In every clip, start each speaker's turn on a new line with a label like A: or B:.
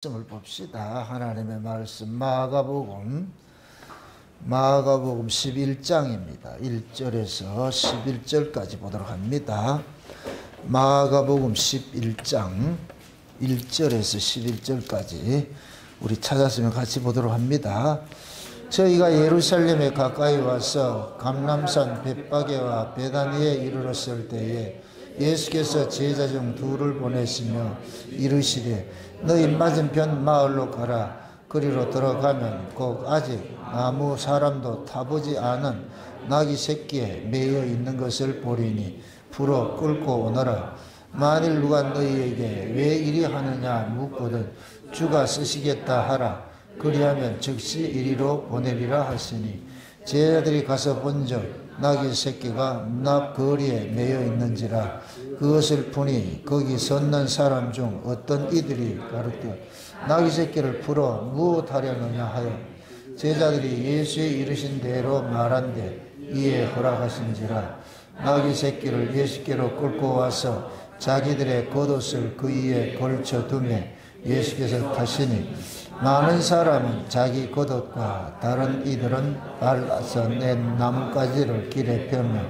A: 말씀을 봅시다. 하나님의 말씀 마가복음 11장입니다. 1절에서 11절까지 보도록 합니다. 마가복음 11장 1절에서 11절까지 우리 찾았으면 같이 보도록 합니다. 저희가 예루살렘에 가까이 와서 감람산 벳바게와 베다니에 이르렀을 때에 예수께서 제자 중 둘을 보내시며 이르시되 너희 맞은편 마을로 가라. 그리로 들어가면 곧 아직 아무 사람도 타보지 않은 나귀 새끼에 매여 있는 것을 보리니 풀어 끌고 오너라. 만일 누가 너희에게 왜 이리 하느냐 묻거든 주가 쓰시겠다 하라. 그리하면 즉시 이리로 보내리라 하시니 제자들이 가서 본즉 나귀 새끼가 납 거리에 매여 있는지라. 그것을 보니 거기 섰는 사람 중 어떤 이들이 가르되 나귀 새끼를 풀어 무엇하려느냐 하여 제자들이 예수의 이르신 대로 말한데 이에 허락하신지라. 나귀 새끼를 예수께로 끌고 와서 자기들의 겉옷을 그 위에 걸쳐 두매 예수께서 타시니 많은 사람은 자기 겉옷과 다른 이들은 발라서 낸 나뭇가지를 길에 펴며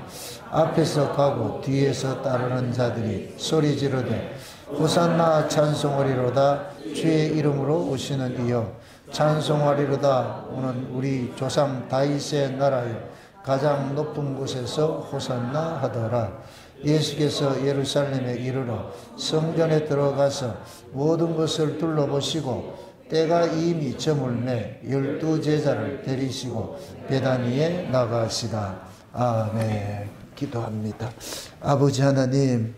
A: 앞에서 가고 뒤에서 따르는 자들이 소리 지르되 호산나 찬송하리로다. 주의 이름으로 오시는 이여 찬송하리로다. 오는 우리 조상 다윗의 나라에 가장 높은 곳에서 호산나 하더라. 예수께서 예루살렘에 이르러 성전에 들어가서 모든 것을 둘러보시고 때가 이미 저물매 12제자를 데리시고 베다니에 나가시다. 아멘. 기도합니다. 아버지 하나님,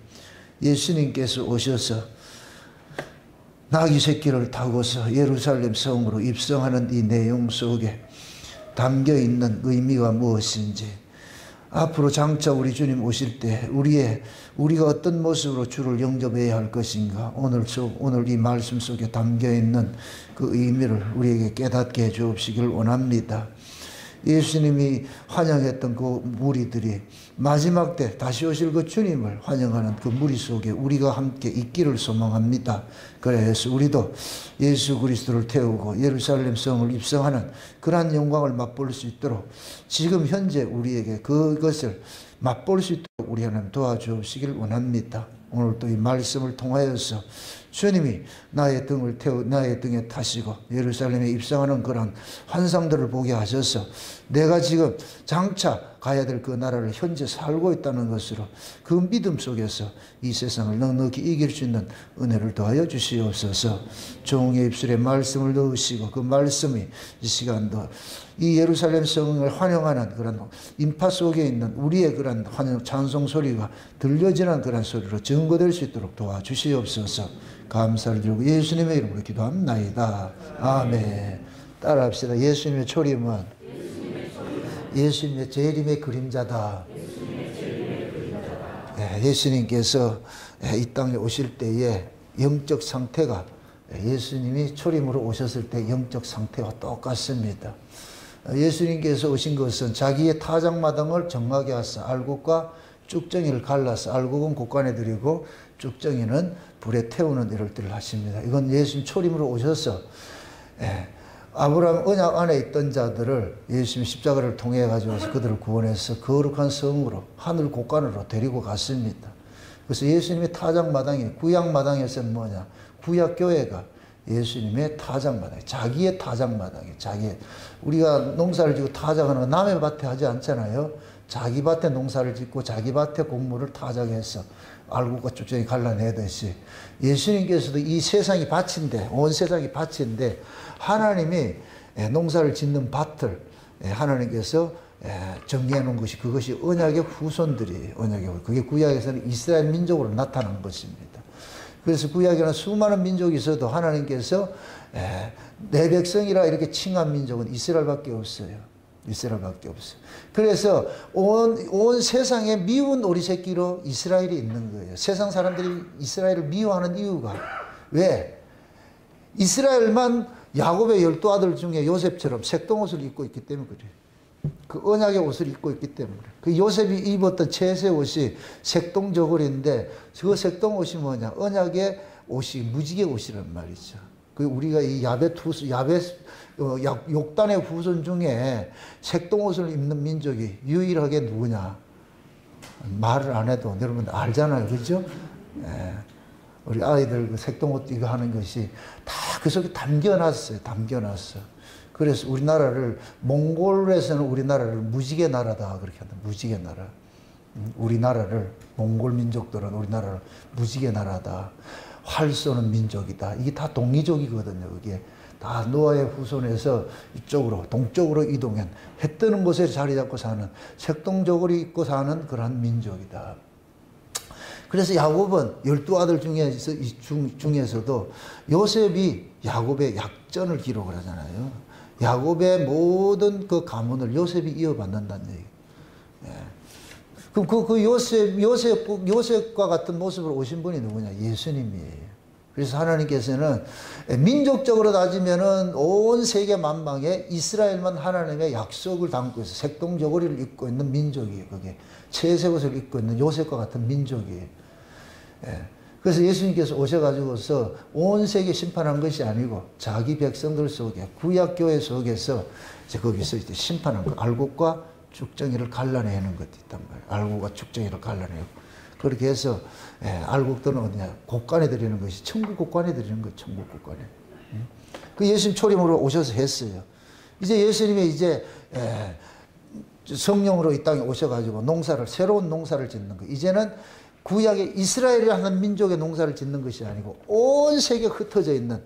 A: 예수님께서 오셔서 나귀 새끼를 타고서 예루살렘 성으로 입성하는 이 내용 속에 담겨있는 의미가 무엇인지, 앞으로 장차 우리 주님 오실 때 우리가 어떤 모습으로 주를 영접해야 할 것인가, 오늘 이 말씀 속에 담겨있는 그 의미를 우리에게 깨닫게 해 주옵시길 원합니다. 예수님이 환영했던 그 무리들이 마지막 때 다시 오실 그 주님을 환영하는 그 무리 속에 우리가 함께 있기를 소망합니다. 그래서 우리도 예수 그리스도를 태우고 예루살렘 성을 입성하는 그러한 영광을 맛볼 수 있도록 지금 현재 우리에게 그것을 맛볼 수 있도록 우리 하나님 도와주시길 원합니다. 오늘 또 이 말씀을 통하여서 주님이 나의 등에 타시고 예루살렘에 입성하는 그런 환상들을 보게 하셔서 내가 지금 장차 가야 될 그 나라를 현재 살고 있다는 것으로 그 믿음 속에서 이 세상을 넉넉히 이길 수 있는 은혜를 더하여 주시옵소서. 종의 입술에 말씀을 넣으시고 그 말씀이 이 시간도 이 예루살렘 성을 환영하는 그런 인파 속에 있는 우리의 그런 환영 찬송 소리가 들려지는 그런 소리로 증거될 수 있도록 도와주시옵소서. 감사를 드리고 예수님의 이름으로 기도합나이다. 아멘. 따라합시다. 예수님의 초림은 예수님의 재림의 그림자다. 예수님께서 이 땅에 오실 때의 영적 상태가 예수님이 초림으로 오셨을 때 영적 상태와 똑같습니다. 예수님께서 오신 것은 자기의 타작마당을 정하게 하사 알곡과 쭉정이를 갈라서 알곡은 곡간에 들이고 쭉정이는 불에 태우는 일을 하십니다. 이건 예수님 초림으로 오셔서 아브라함 언약 안에 있던 자들을 예수님 십자가를 통해 가지고서 그들을 구원해서 거룩한 성으로 하늘 곡간으로 데리고 갔습니다. 그래서 예수님의 타작마당이 구약마당에서는 뭐냐? 구약교회가 예수님의 타작마당이 자기의 타작마당이 우리가 농사를 짓고 타작하는 거 남의 밭에 하지 않잖아요. 자기 밭에 농사를 짓고 자기 밭에 곡물을 타작해서 알곡과 쭉정이 갈라내듯이 예수님께서도 이 세상이 밭인데 온 세상이 밭인데 하나님이 농사를 짓는 밭을 하나님께서 정리해 놓은 것이 그것이 언약의 후손들이 그게 구약에서는 이스라엘 민족으로 나타난 것입니다. 그래서 구약에는 수많은 민족이 있어도 하나님께서 내 백성이라 이렇게 칭한 민족은 이스라엘밖에 없어요. 이스라엘밖에 없어요. 그래서 온 세상에 미운 오리 새끼로 이스라엘이 있는 거예요. 세상 사람들이 이스라엘을 미워하는 이유가 왜? 이스라엘만 야곱의 12아들 중에 요셉처럼 색동옷을 입고 있기 때문에 그래요. 그 언약의 옷을 입고 있기 때문에. 그 요셉이 입었던 채색 옷이 색동 저고리인데 그 색동 옷이 뭐냐? 언약의 옷이 무지개 옷이란 말이죠. 그 우리가 이 욕단의 후손 중에 색동옷을 입는 민족이 유일하게 누구냐? 말을 안 해도 여러분 알잖아요. 그죠? 예. 우리 아이들 그 색동옷 이거 하는 것이 다 그 속에 담겨놨어요. 담겨놨어. 그래서 우리나라를, 몽골에서는 우리나라를 무지개 나라다. 그렇게 한다. 무지개 나라. 우리나라를, 몽골 민족들은 우리나라를 무지개 나라다. 활 쏘는 민족이다. 이게 다 동이족이거든요. 그게 다 노아의 후손에서 이쪽으로, 동쪽으로 이동한, 해 뜨는 곳에 자리 잡고 사는, 색동족을 입고 사는 그러한 민족이다. 그래서 야곱은 12아들 중에서도 요셉이 야곱의 약전을 기록을 하잖아요. 야곱의 모든 그 가문을 요셉이 이어받는다는 얘기예요. 예. 그럼 요셉과 같은 모습으로 오신 분이 누구냐? 예수님이에요. 그래서 하나님께서는 민족적으로 따지면은 온 세계 만방에 이스라엘만 하나님의 약속을 담고 있어요. 색동저고리를 입고 있는 민족이에요. 그게 채색옷을 입고 있는 요셉과 같은 민족이에요. 예. 그래서 예수님께서 오셔가지고서 온 세계 심판한 것이 아니고 자기 백성들 속에, 구약교회 속에서 이제 거기서 이제 심판한 거, 알곡과 죽정이를 갈라내는 것이 있단 말이에요. 알곡과 죽정이를 갈라내고. 그렇게 해서, 예, 알곡들은 어디냐? 곡간에 드리는 것이 천국 곡간에 드리는 거예요. 천국 곡간에. 그 예수님 초림으로 오셔서 했어요. 이제 예수님이 이제, 성령으로 이 땅에 오셔가지고 새로운 농사를 짓는 거예요. 이제는 구약의 이스라엘이라는 민족의 농사를 짓는 것이 아니고 온 세계에 흩어져 있는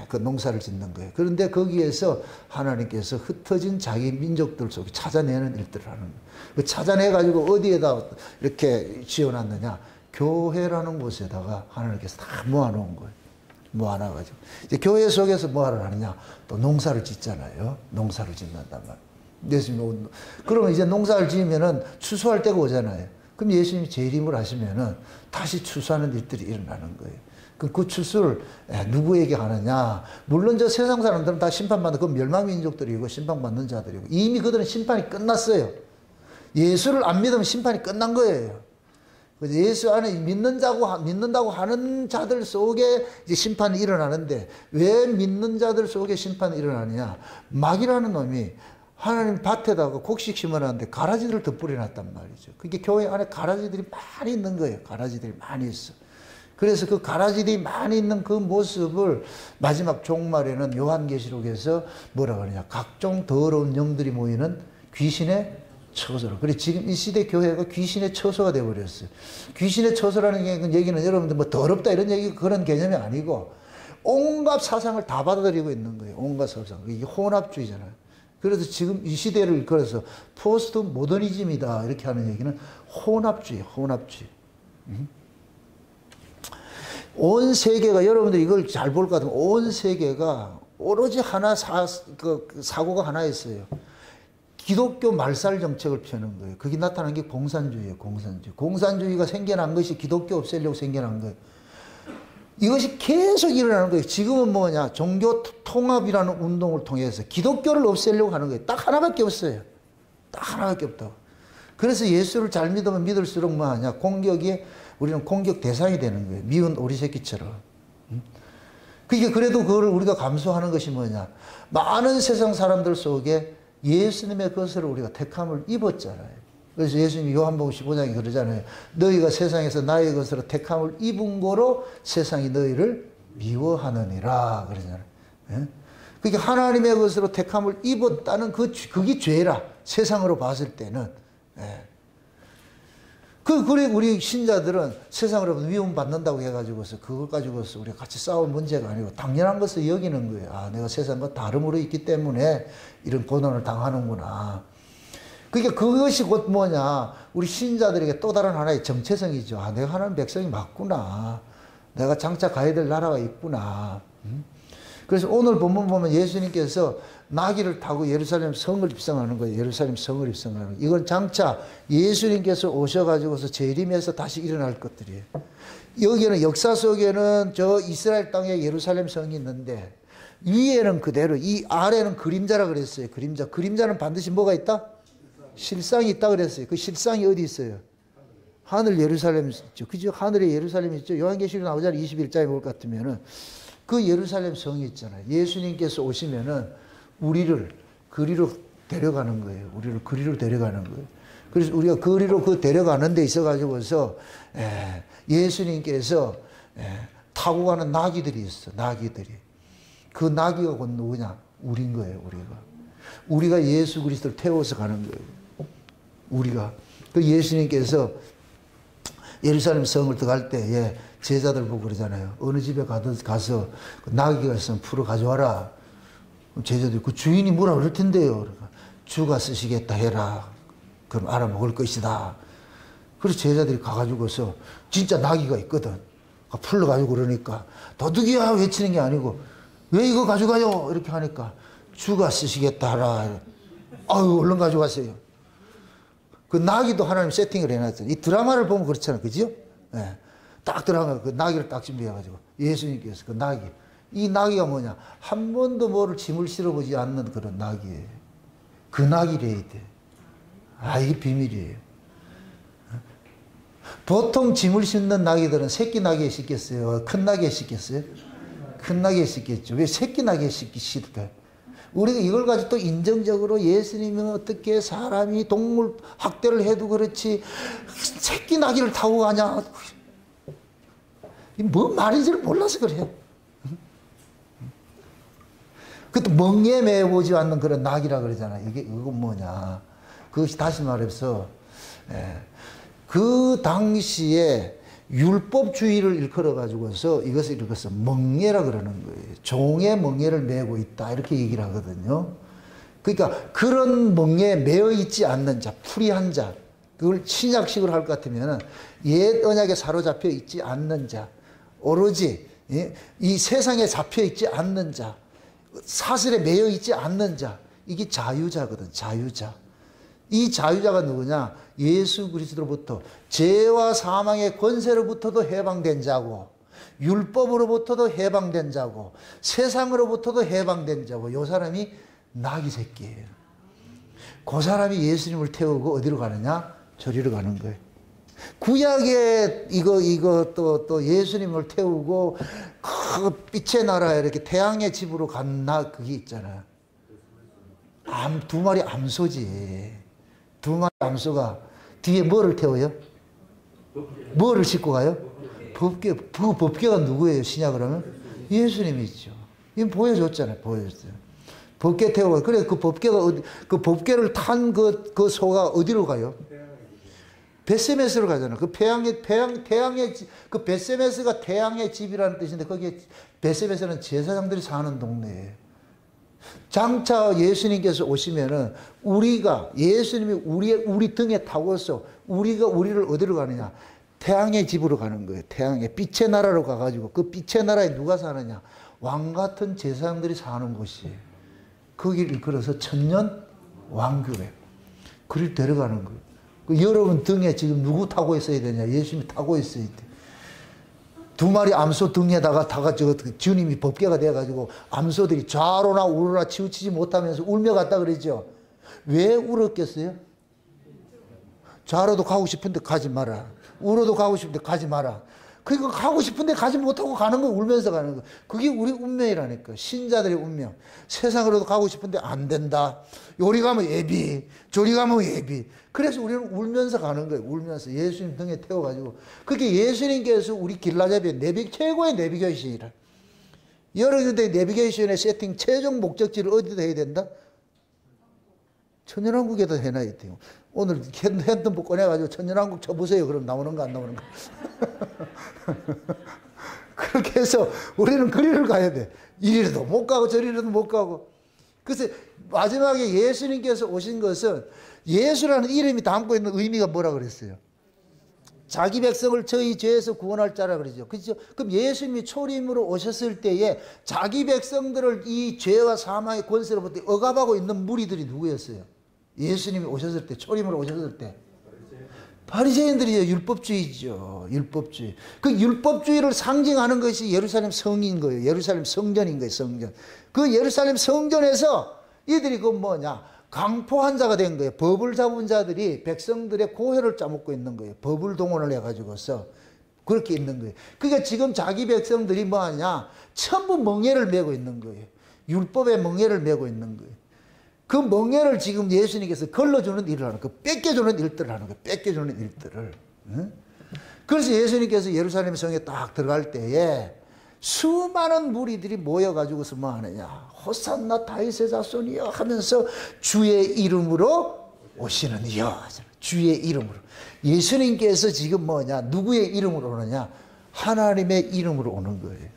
A: 그 농사를 짓는 거예요. 그런데 거기에서 하나님께서 흩어진 자기 민족들 속에 찾아내는 일들을 하는 거예요. 그 찾아내가지고 어디에다 이렇게 지어놨느냐? 교회라는 곳에다가 하나님께서 다 모아놓은 거예요. 모아놔가지고. 이제 교회 속에서 뭐하러 하느냐? 또 농사를 짓잖아요. 농사를 짓는단 말이에요. 그러면 이제 농사를 지으면은 추수할 때가 오잖아요. 그럼 예수님이 재림을 하시면은 다시 추수하는 일들이 일어나는 거예요. 그럼 그 추수를 누구에게 하느냐? 물론 저 세상 사람들은 다 심판받는, 그 멸망민족들이고 심판받는 자들이고 이미 그들은 심판이 끝났어요. 예수를 안 믿으면 심판이 끝난 거예요. 예수 안에 믿는다고 하는 자들 속에 이제 심판이 일어나는데, 왜 믿는 자들 속에 심판이 일어나느냐? 마귀라는 놈이 하나님 밭에다가 곡식 심어놨는데 가라지들을 덧뿌려놨단 말이죠. 그게 교회 안에 가라지들이 많이 있는 거예요. 가라지들이 많이 있어. 그래서 그 가라지들이 많이 있는 그 모습을 마지막 종말에는 요한계시록에서 뭐라 그러냐? 각종 더러운 영들이 모이는 귀신의 처소로. 그래 지금 이 시대 교회가 귀신의 처소가 되어버렸어요. 귀신의 처소라는 얘기는 여러분들 뭐 더럽다 이런 얘기, 그런 개념이 아니고 온갖 사상을 다 받아들이고 있는 거예요. 온갖 사상. 이게 혼합주의잖아요. 그래서 지금 이 시대를 그래서 포스트 모더니즘이다 이렇게 하는 얘기는 혼합주의. 온 세계가, 여러분들이 이걸 잘 볼 것 같으면 온 세계가 오로지 사고가 하나 있어요. 기독교 말살 정책을 펴는 거예요. 그게 나타난 게 공산주의예요. 공산주의가 생겨난 것이 기독교 없애려고 생겨난 거예요. 이것이 계속 일어나는 거예요. 지금은 뭐냐? 종교 통합이라는 운동을 통해서 기독교를 없애려고 하는 거예요. 딱 하나밖에 없어요. 딱 하나밖에 없다고. 그래서 예수를 잘 믿으면 믿을수록 뭐하냐? 우리는 공격 대상이 되는 거예요. 미운 오리 새끼처럼. 그게 그래도 그걸 우리가 감수하는 것이 뭐냐? 많은 세상 사람들 속에 예수님의 것을 우리가 택함을 입었잖아요. 그래서 예수님이 요한복음 15장에 그러잖아요. 너희가 세상에서 나의 것으로 택함을 입은 거로 세상이 너희를 미워하느니라 그러잖아요. 예? 그게 하나님의 것으로 택함을 입었다는 그게 죄라. 세상으로 봤을 때는. 예. 그래 우리 신자들은 세상으로 미움받는다고 해가지고서 그걸 가지고서 우리가 같이 싸울 문제가 아니고 당연한 것을 여기는 거예요. 아, 내가 세상과 다름으로 있기 때문에 이런 고난을 당하는구나. 그러니까 그것이 곧 뭐냐? 우리 신자들에게 또 다른 하나의 정체성이죠. 아, 내가 하나님 백성이 맞구나. 내가 장차 가야 될 나라가 있구나. 그래서 오늘 본문 보면 예수님께서 나귀를 타고 예루살렘 성을 입성하는 거예요. 예루살렘 성을 입성하는 거예요. 이건 장차 예수님께서 오셔가지고서 재림해서 다시 일어날 것들이에요. 여기는 역사 속에는 저 이스라엘 땅에 예루살렘 성이 있는데 위에는 그대로, 이 아래는 그림자라 그랬어요. 그림자는 반드시 뭐가 있다? 실상이 있다 그랬어요. 그 실상이 어디 있어요? 하늘 예루살렘 있죠. 그죠? 하늘에 예루살렘 있죠. 요한계시록 나오잖아요. 21장에 볼 것 같으면은 그 예루살렘 성이 있잖아요. 예수님께서 오시면은 우리를 그리로 데려가는 거예요. 우리를 그리로 데려가는 거예요. 그래서 우리가 그리로 그 데려가는 데 있어가지고서 예수님께서 타고 가는 나귀들이 있어. 나귀들이. 그 나귀가 곧 누구냐? 우린 거예요. 우리가 예수 그리스도를 태워서 가는 거예요. 우리가. 그 예수님께서 예루살렘 성을 들어갈 때에 제자들 보고 그러잖아요. 어느 집에 가서 나귀가 있으면 풀어 가져와라. 제자들이 그 주인이 뭐라 그럴 텐데요. 그러니까 주가 쓰시겠다 해라. 그럼 알아먹을 것이다. 그래서 제자들이 가가지고서 진짜 나귀가 있거든. 풀러가지고 그러니까 도둑이야 외치는 게 아니고 왜 이거 가져가요? 이렇게 하니까 주가 쓰시겠다 하라. 아유 얼른 가져가세요. 그 나귀도 하나님 세팅을 해놨어요. 이 드라마를 보면 그렇잖아요. 그죠? 네. 딱 들어가면 그 나귀를 딱 준비해가지고 예수님께서 그 나귀. 이 나귀가 뭐냐? 한 번도 뭐를 짐을 실어보지 않는 그런 나귀예요. 그 나귀래야 돼. 아, 이게 비밀이에요. 보통 짐을 싣는 나귀들은 새끼 나귀에 싣겠어요? 큰 나귀에 싣겠어요? 큰 나귀에 싣겠죠. 왜 새끼 나귀에 싣을까요? 우리가 이걸 가지고 또 인정적으로 예수님은 어떻게 사람이 동물 학대를 해도 그렇지 새끼 나귀를 타고 가냐? 뭐 말인지를 몰라서 그래요. 그것도 멍에 매보지 않는 그런 낙이라 그러잖아요. 이건 뭐냐. 그것이 다시 말해서, 그 당시에 율법주의를 일컬어가지고서 이것을 일컬어서 멍에라 그러는 거예요. 종의 멍에를 메고 있다. 이렇게 얘기를 하거든요. 그러니까 그런 멍에 매어 있지 않는 자, 풀이한 자, 그걸 신약식으로 할 것 같으면 옛 언약에 사로잡혀 있지 않는 자, 오로지 이 세상에 잡혀 있지 않는 자, 사슬에 매여 있지 않는 자, 이게 자유자거든. 자유자. 이 자유자가 누구냐? 예수 그리스도로부터 죄와 사망의 권세로부터도 해방된 자고 율법으로부터도 해방된 자고 세상으로부터도 해방된 자고 요 사람이 나귀 새끼예요. 그 사람이 예수님을 태우고 어디로 가느냐? 저리로 가는 거예요. 구약에 이거 또 예수님을 태우고 그 빛의 나라에 이렇게 태양의 집으로 간 그게 있잖아요. 두 마리 암소지. 두 마리 암소가 뒤에 뭐를 태워요? 뭐를 싣고 가요? 법궤. 그 법궤가 누구예요? 신약을 하면? 예수님이죠. 이건 보여줬잖아요. 보여줬어요. 법궤 태우고. 그래 그 법궤가 그 법궤를 탄 그 소가 어디로 가요? 베세메스로 가잖아요. 그 태양의 그 베세메스가 태양의 집이라는 뜻인데 거기에 베세메스는 제사장들이 사는 동네예요. 장차 예수님께서 오시면은 우리가 예수님이 우리 등에 타고서 우리를 어디로 가느냐? 태양의 집으로 가는 거예요. 태양의 빛의 나라로 가가지고 그 빛의 나라에 누가 사느냐? 왕 같은 제사장들이 사는 곳이에요. 거기를 일컬어서 천년 왕교회. 그를 데려가는 거예요. 여러분 등에 지금 누구 타고 있어야 되냐? 예수님이 타고 있어야 돼. 두 마리 암소 등에다가 주님이 법궤가 돼가지고 암소들이 좌로나 우로나 치우치지 못하면서 울며 갔다 그러죠. 왜 울었겠어요? 좌로도 가고 싶은데 가지 마라. 우로도 가고 싶은데 가지 마라. 그러니까 가고 싶은데 가지 못하고 가는 거, 울면서 가는 거. 그게 우리 운명이라니까. 신자들의 운명. 세상으로도 가고 싶은데 안 된다. 요리 가면 예비, 저리 가면 예비. 그래서 우리는 울면서 가는 거예요. 울면서 예수님 등에 태워가지고. 그렇게 예수님께서 우리 길라잡이의 최고의 내비게이션이라. 여러 군데 내비게이션의 세팅 최종 목적지를 어디다 해야 된다? 천연왕국에다 해놔야 돼요. 오늘 핸드폰 꺼내가지고 천연왕국 쳐보세요. 그럼 나오는 거 안 나오는 거. 그렇게 해서 우리는 거리를 가야 돼. 이리로도 못 가고 저리로도 못 가고. 그래서 마지막에 예수님께서 오신 것은 예수라는 이름이 담고 있는 의미가 뭐라 그랬어요? 자기 백성을 저희 죄에서 구원할 자라 그러죠. 그렇죠? 그럼 예수님이 초림으로 오셨을 때에 자기 백성들을 이 죄와 사망의 권세로부터 억압하고 있는 무리들이 누구였어요? 예수님이 오셨을 때, 초림으로 오셨을 때. 바리새인들이요. 율법주의죠. 율법주의. 그 율법주의를 상징하는 것이 예루살렘 성인 거예요. 예루살렘 성전인 거예요. 성전. 그 예루살렘 성전에서 이들이 그 뭐냐? 강포한 자가 된 거예요. 법을 잡은 자들이 백성들의 고혈을 짜먹고 있는 거예요. 법을 동원을 해가지고서 그렇게 있는 거예요. 그러니까 지금 자기 백성들이 뭐 하냐? 전부 멍에를 메고 있는 거예요. 율법의 멍에를 메고 있는 거예요. 그 멍에를 지금 예수님께서 걸러주는 일을 하는 거예요. 뺏겨주는 일들을 하는 거예요. 뺏겨주는 일들을. 응? 그래서 예수님께서 예루살렘 성에 딱 들어갈 때에 수많은 무리들이 모여가지고서 뭐 하느냐? 호산나 다윗의 자손이여 하면서 주의 이름으로 오시는 이여. 주의 이름으로. 예수님께서 지금 뭐냐? 누구의 이름으로 오느냐? 하나님의 이름으로 오는 거예요.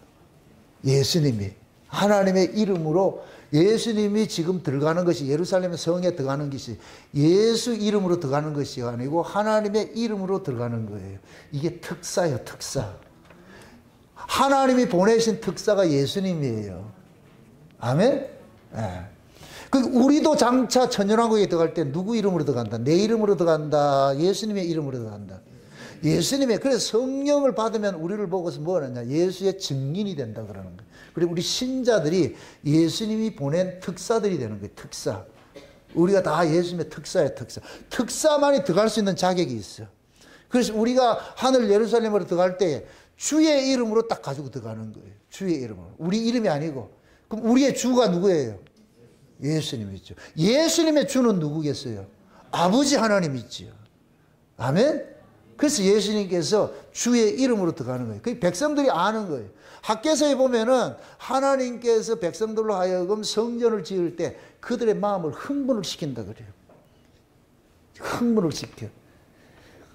A: 예수님이. 하나님의 이름으로 예수님이 지금 들어가는 것이 예루살렘 성에 들어가는 것이 예수 이름으로 들어가는 것이 아니고 하나님의 이름으로 들어가는 거예요. 이게 특사예요. 특사. 하나님이 보내신 특사가 예수님이에요. 아멘? 네. 우리도 장차 천년왕국에 들어갈 때 누구 이름으로 들어간다? 내 이름으로 들어간다. 예수님의 이름으로 들어간다. 예수님의, 그래서 성령을 받으면 우리를 보고서 뭐 하느냐? 예수의 증인이 된다 그러는 거예요. 그리고 우리 신자들이 예수님이 보낸 특사들이 되는 거예요. 특사. 우리가 다 예수님의 특사예요. 특사. 특사만이 들어갈 수 있는 자격이 있어요. 그래서 우리가 하늘 예루살렘으로 들어갈 때 주의 이름으로 딱 가지고 들어가는 거예요. 주의 이름으로. 우리 이름이 아니고. 그럼 우리의 주가 누구예요? 예수님이죠. 예수님의 주는 누구겠어요? 아버지 하나님 있지요. 아멘? 그래서 예수님께서 주의 이름으로 들어가는 거예요. 그 백성들이 아는 거예요. 학개서에 보면은 하나님께서 백성들로 하여금 성전을 지을 때 그들의 마음을 흥분을 시킨다 그래요. 흥분을 시켜.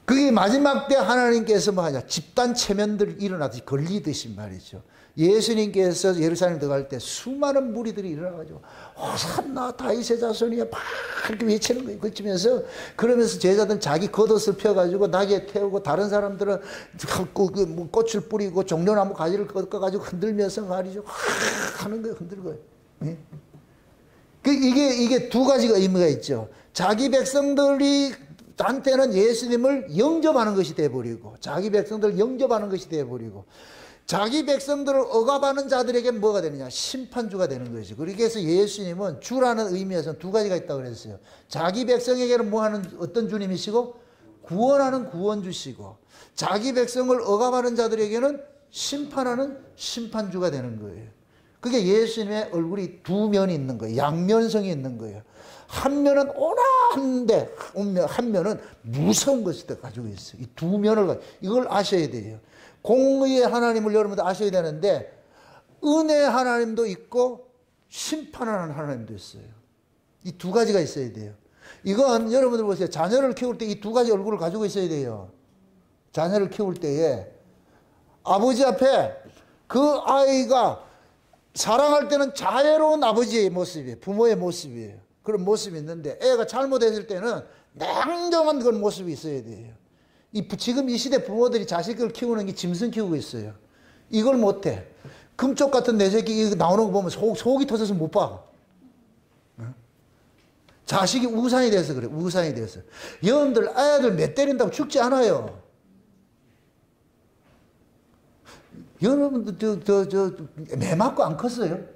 A: 그게 마지막 때 하나님께서 뭐 하냐? 집단 체면들이 일어나듯이 걸리듯이 말이죠. 예수님께서 예루살렘 들어갈 때 수많은 무리들이 일어나가지고 호산나 다윗의 자손이야 막 이렇게 외치는 거예요. 그러면서 제자들은 자기 겉옷을 펴가지고 낙에 태우고 다른 사람들은 꽃을 뿌리고 종려나무 가지를 꺾어가지고 흔들면서 말이죠. 하는 거예요. 흔들고요. 예? 이게 두 가지가 의미가 있죠. 자기 백성들이 한테는 예수님을 영접하는 것이 되어버리고 자기 백성들을 영접하는 것이 되어버리고 자기 백성들을 억압하는 자들에게 뭐가 되느냐? 심판주가 되는 것이죠. 그래서 예수님은 주라는 의미에서는 두 가지가 있다고 그랬어요. 자기 백성에게는 뭐 하는 어떤 주님이시고 구원하는 구원주시고 자기 백성을 억압하는 자들에게는 심판하는 심판주가 되는 거예요. 그게 예수님의 얼굴이 두 면이 있는 거예요. 양면성이 있는 거예요. 한 면은 온화한데 한 면은 무서운 것을 가지고 있어요. 이 두 면을 이걸 아셔야 돼요. 공의의 하나님을 여러분들 아셔야 되는데 은혜의 하나님도 있고 심판하는 하나님도 있어요. 이 두 가지가 있어야 돼요. 이건 여러분들 보세요. 자녀를 키울 때 이 두 가지 얼굴을 가지고 있어야 돼요. 자녀를 키울 때에 아버지 앞에 그 아이가 사랑할 때는 자애로운 아버지의 모습이에요. 부모의 모습이에요. 그런 모습이 있는데 애가 잘못했을 때는 냉정한 그런 모습이 있어야 돼요. 지금 이 시대 부모들이 자식을 키우는 게 짐승 키우고 있어요. 이걸 못해. 금쪽 같은 내 새끼 나오는 거 보면 속이 터져서 못 봐. 자식이 우상이 돼서 그래. 우상이 돼서. 여러분들 애들 몇 때린다고 죽지 않아요. 여러분들 매 맞고 안 컸어요?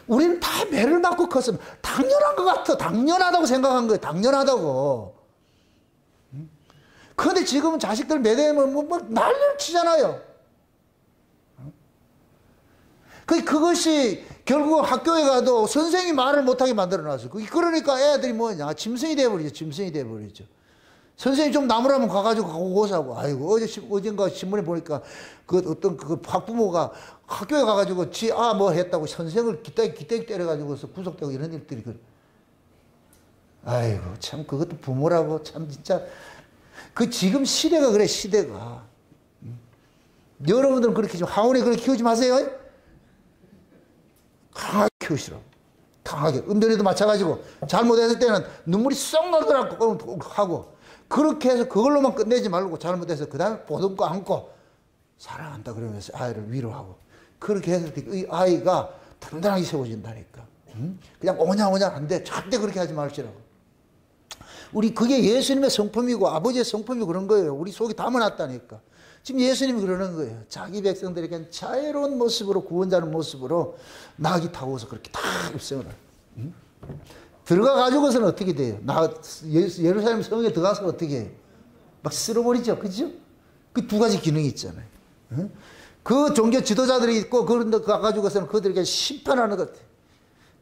A: 우리는 다 매를 맞고 컸으면 당연한 것 같아. 당연하다고 생각한 거예요. 당연하다고. 그런데 지금은 자식들 매대면 뭐 난리를 치잖아요. 그것이 결국 학교에 가도 선생님이 말을 못하게 만들어놨어요. 그러니까 애들이 뭐냐. 짐승이 돼버리죠. 짐승이 돼버리죠. 선생님 좀 나무라면 가가지고 고사고. 아이고, 어젠가 신문에 보니까 어떤 학부모가 학교에 가가지고 뭐 했다고 선생을 기대기 때려가지고서 구속되고 이런 일들이 아이고, 참 그것도 부모라고 참 진짜. 지금 시대가 그래, 시대가. 여러분들은 그렇게 좀 하원에 그렇게 키우지 마세요. 강하게 키우시라고. 강하게. 은별이도 마찬가지고. 잘못했을 때는 눈물이 쏙 나더라고 하고. 그렇게 해서 그걸로만 끝내지 말고 잘못해서 그 다음에 보듬고 안고 사랑한다 그러면서 아이를 위로하고. 그렇게 했을 때 이 아이가 단단하게 세워진다니까. 그냥 오냐오냐 안 돼. 절대 그렇게 하지 말시라고. 그게 예수님의 성품이고 아버지의 성품이 그런 거예요. 우리 속에 담아놨다니까. 지금 예수님이 그러는 거예요. 자기 백성들에게는 자애로운 모습으로 구원자는 모습으로 낙이 타고서 그렇게 다 입성을 해요. 들어가가지고서는 어떻게 돼요? 예루살렘 성에 들어가서 어떻게 해요? 막 쓸어버리죠. 그죠? 그 두 가지 기능이 있잖아요. 응? 그 종교 지도자들이 있고, 그런 데 가가지고서는 그들에게 심판하는 것 같아요.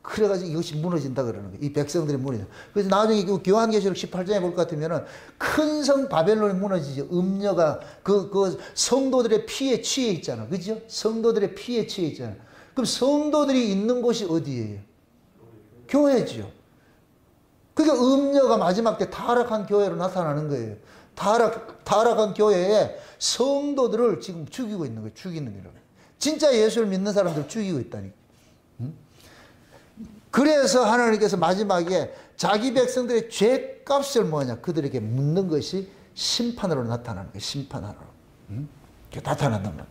A: 그래가지고 이것이 무너진다 그러는 거예요. 이 백성들이 무너져. 그래서 나중에 요한계시록 18장에 볼 것 같으면은 큰 성 바벨론이 무너지죠. 음녀가 그 성도들의 피에 취해 있잖아. 그죠? 성도들의 피에 취해 있잖아. 그럼 성도들이 있는 곳이 어디예요? 교회죠. 그러니까 음녀가 마지막 때 타락한 교회로 나타나는 거예요. 타락한 교회에 성도들을 지금 죽이고 있는 거예요. 죽이는 거예요. 진짜 예수를 믿는 사람들을 죽이고 있다니까. 그래서 하나님께서 마지막에 자기 백성들의 죄값을 뭐냐? 그들에게 묻는 것이 심판으로 나타나는 거예요. 심판으로. 나타난단 말이에요.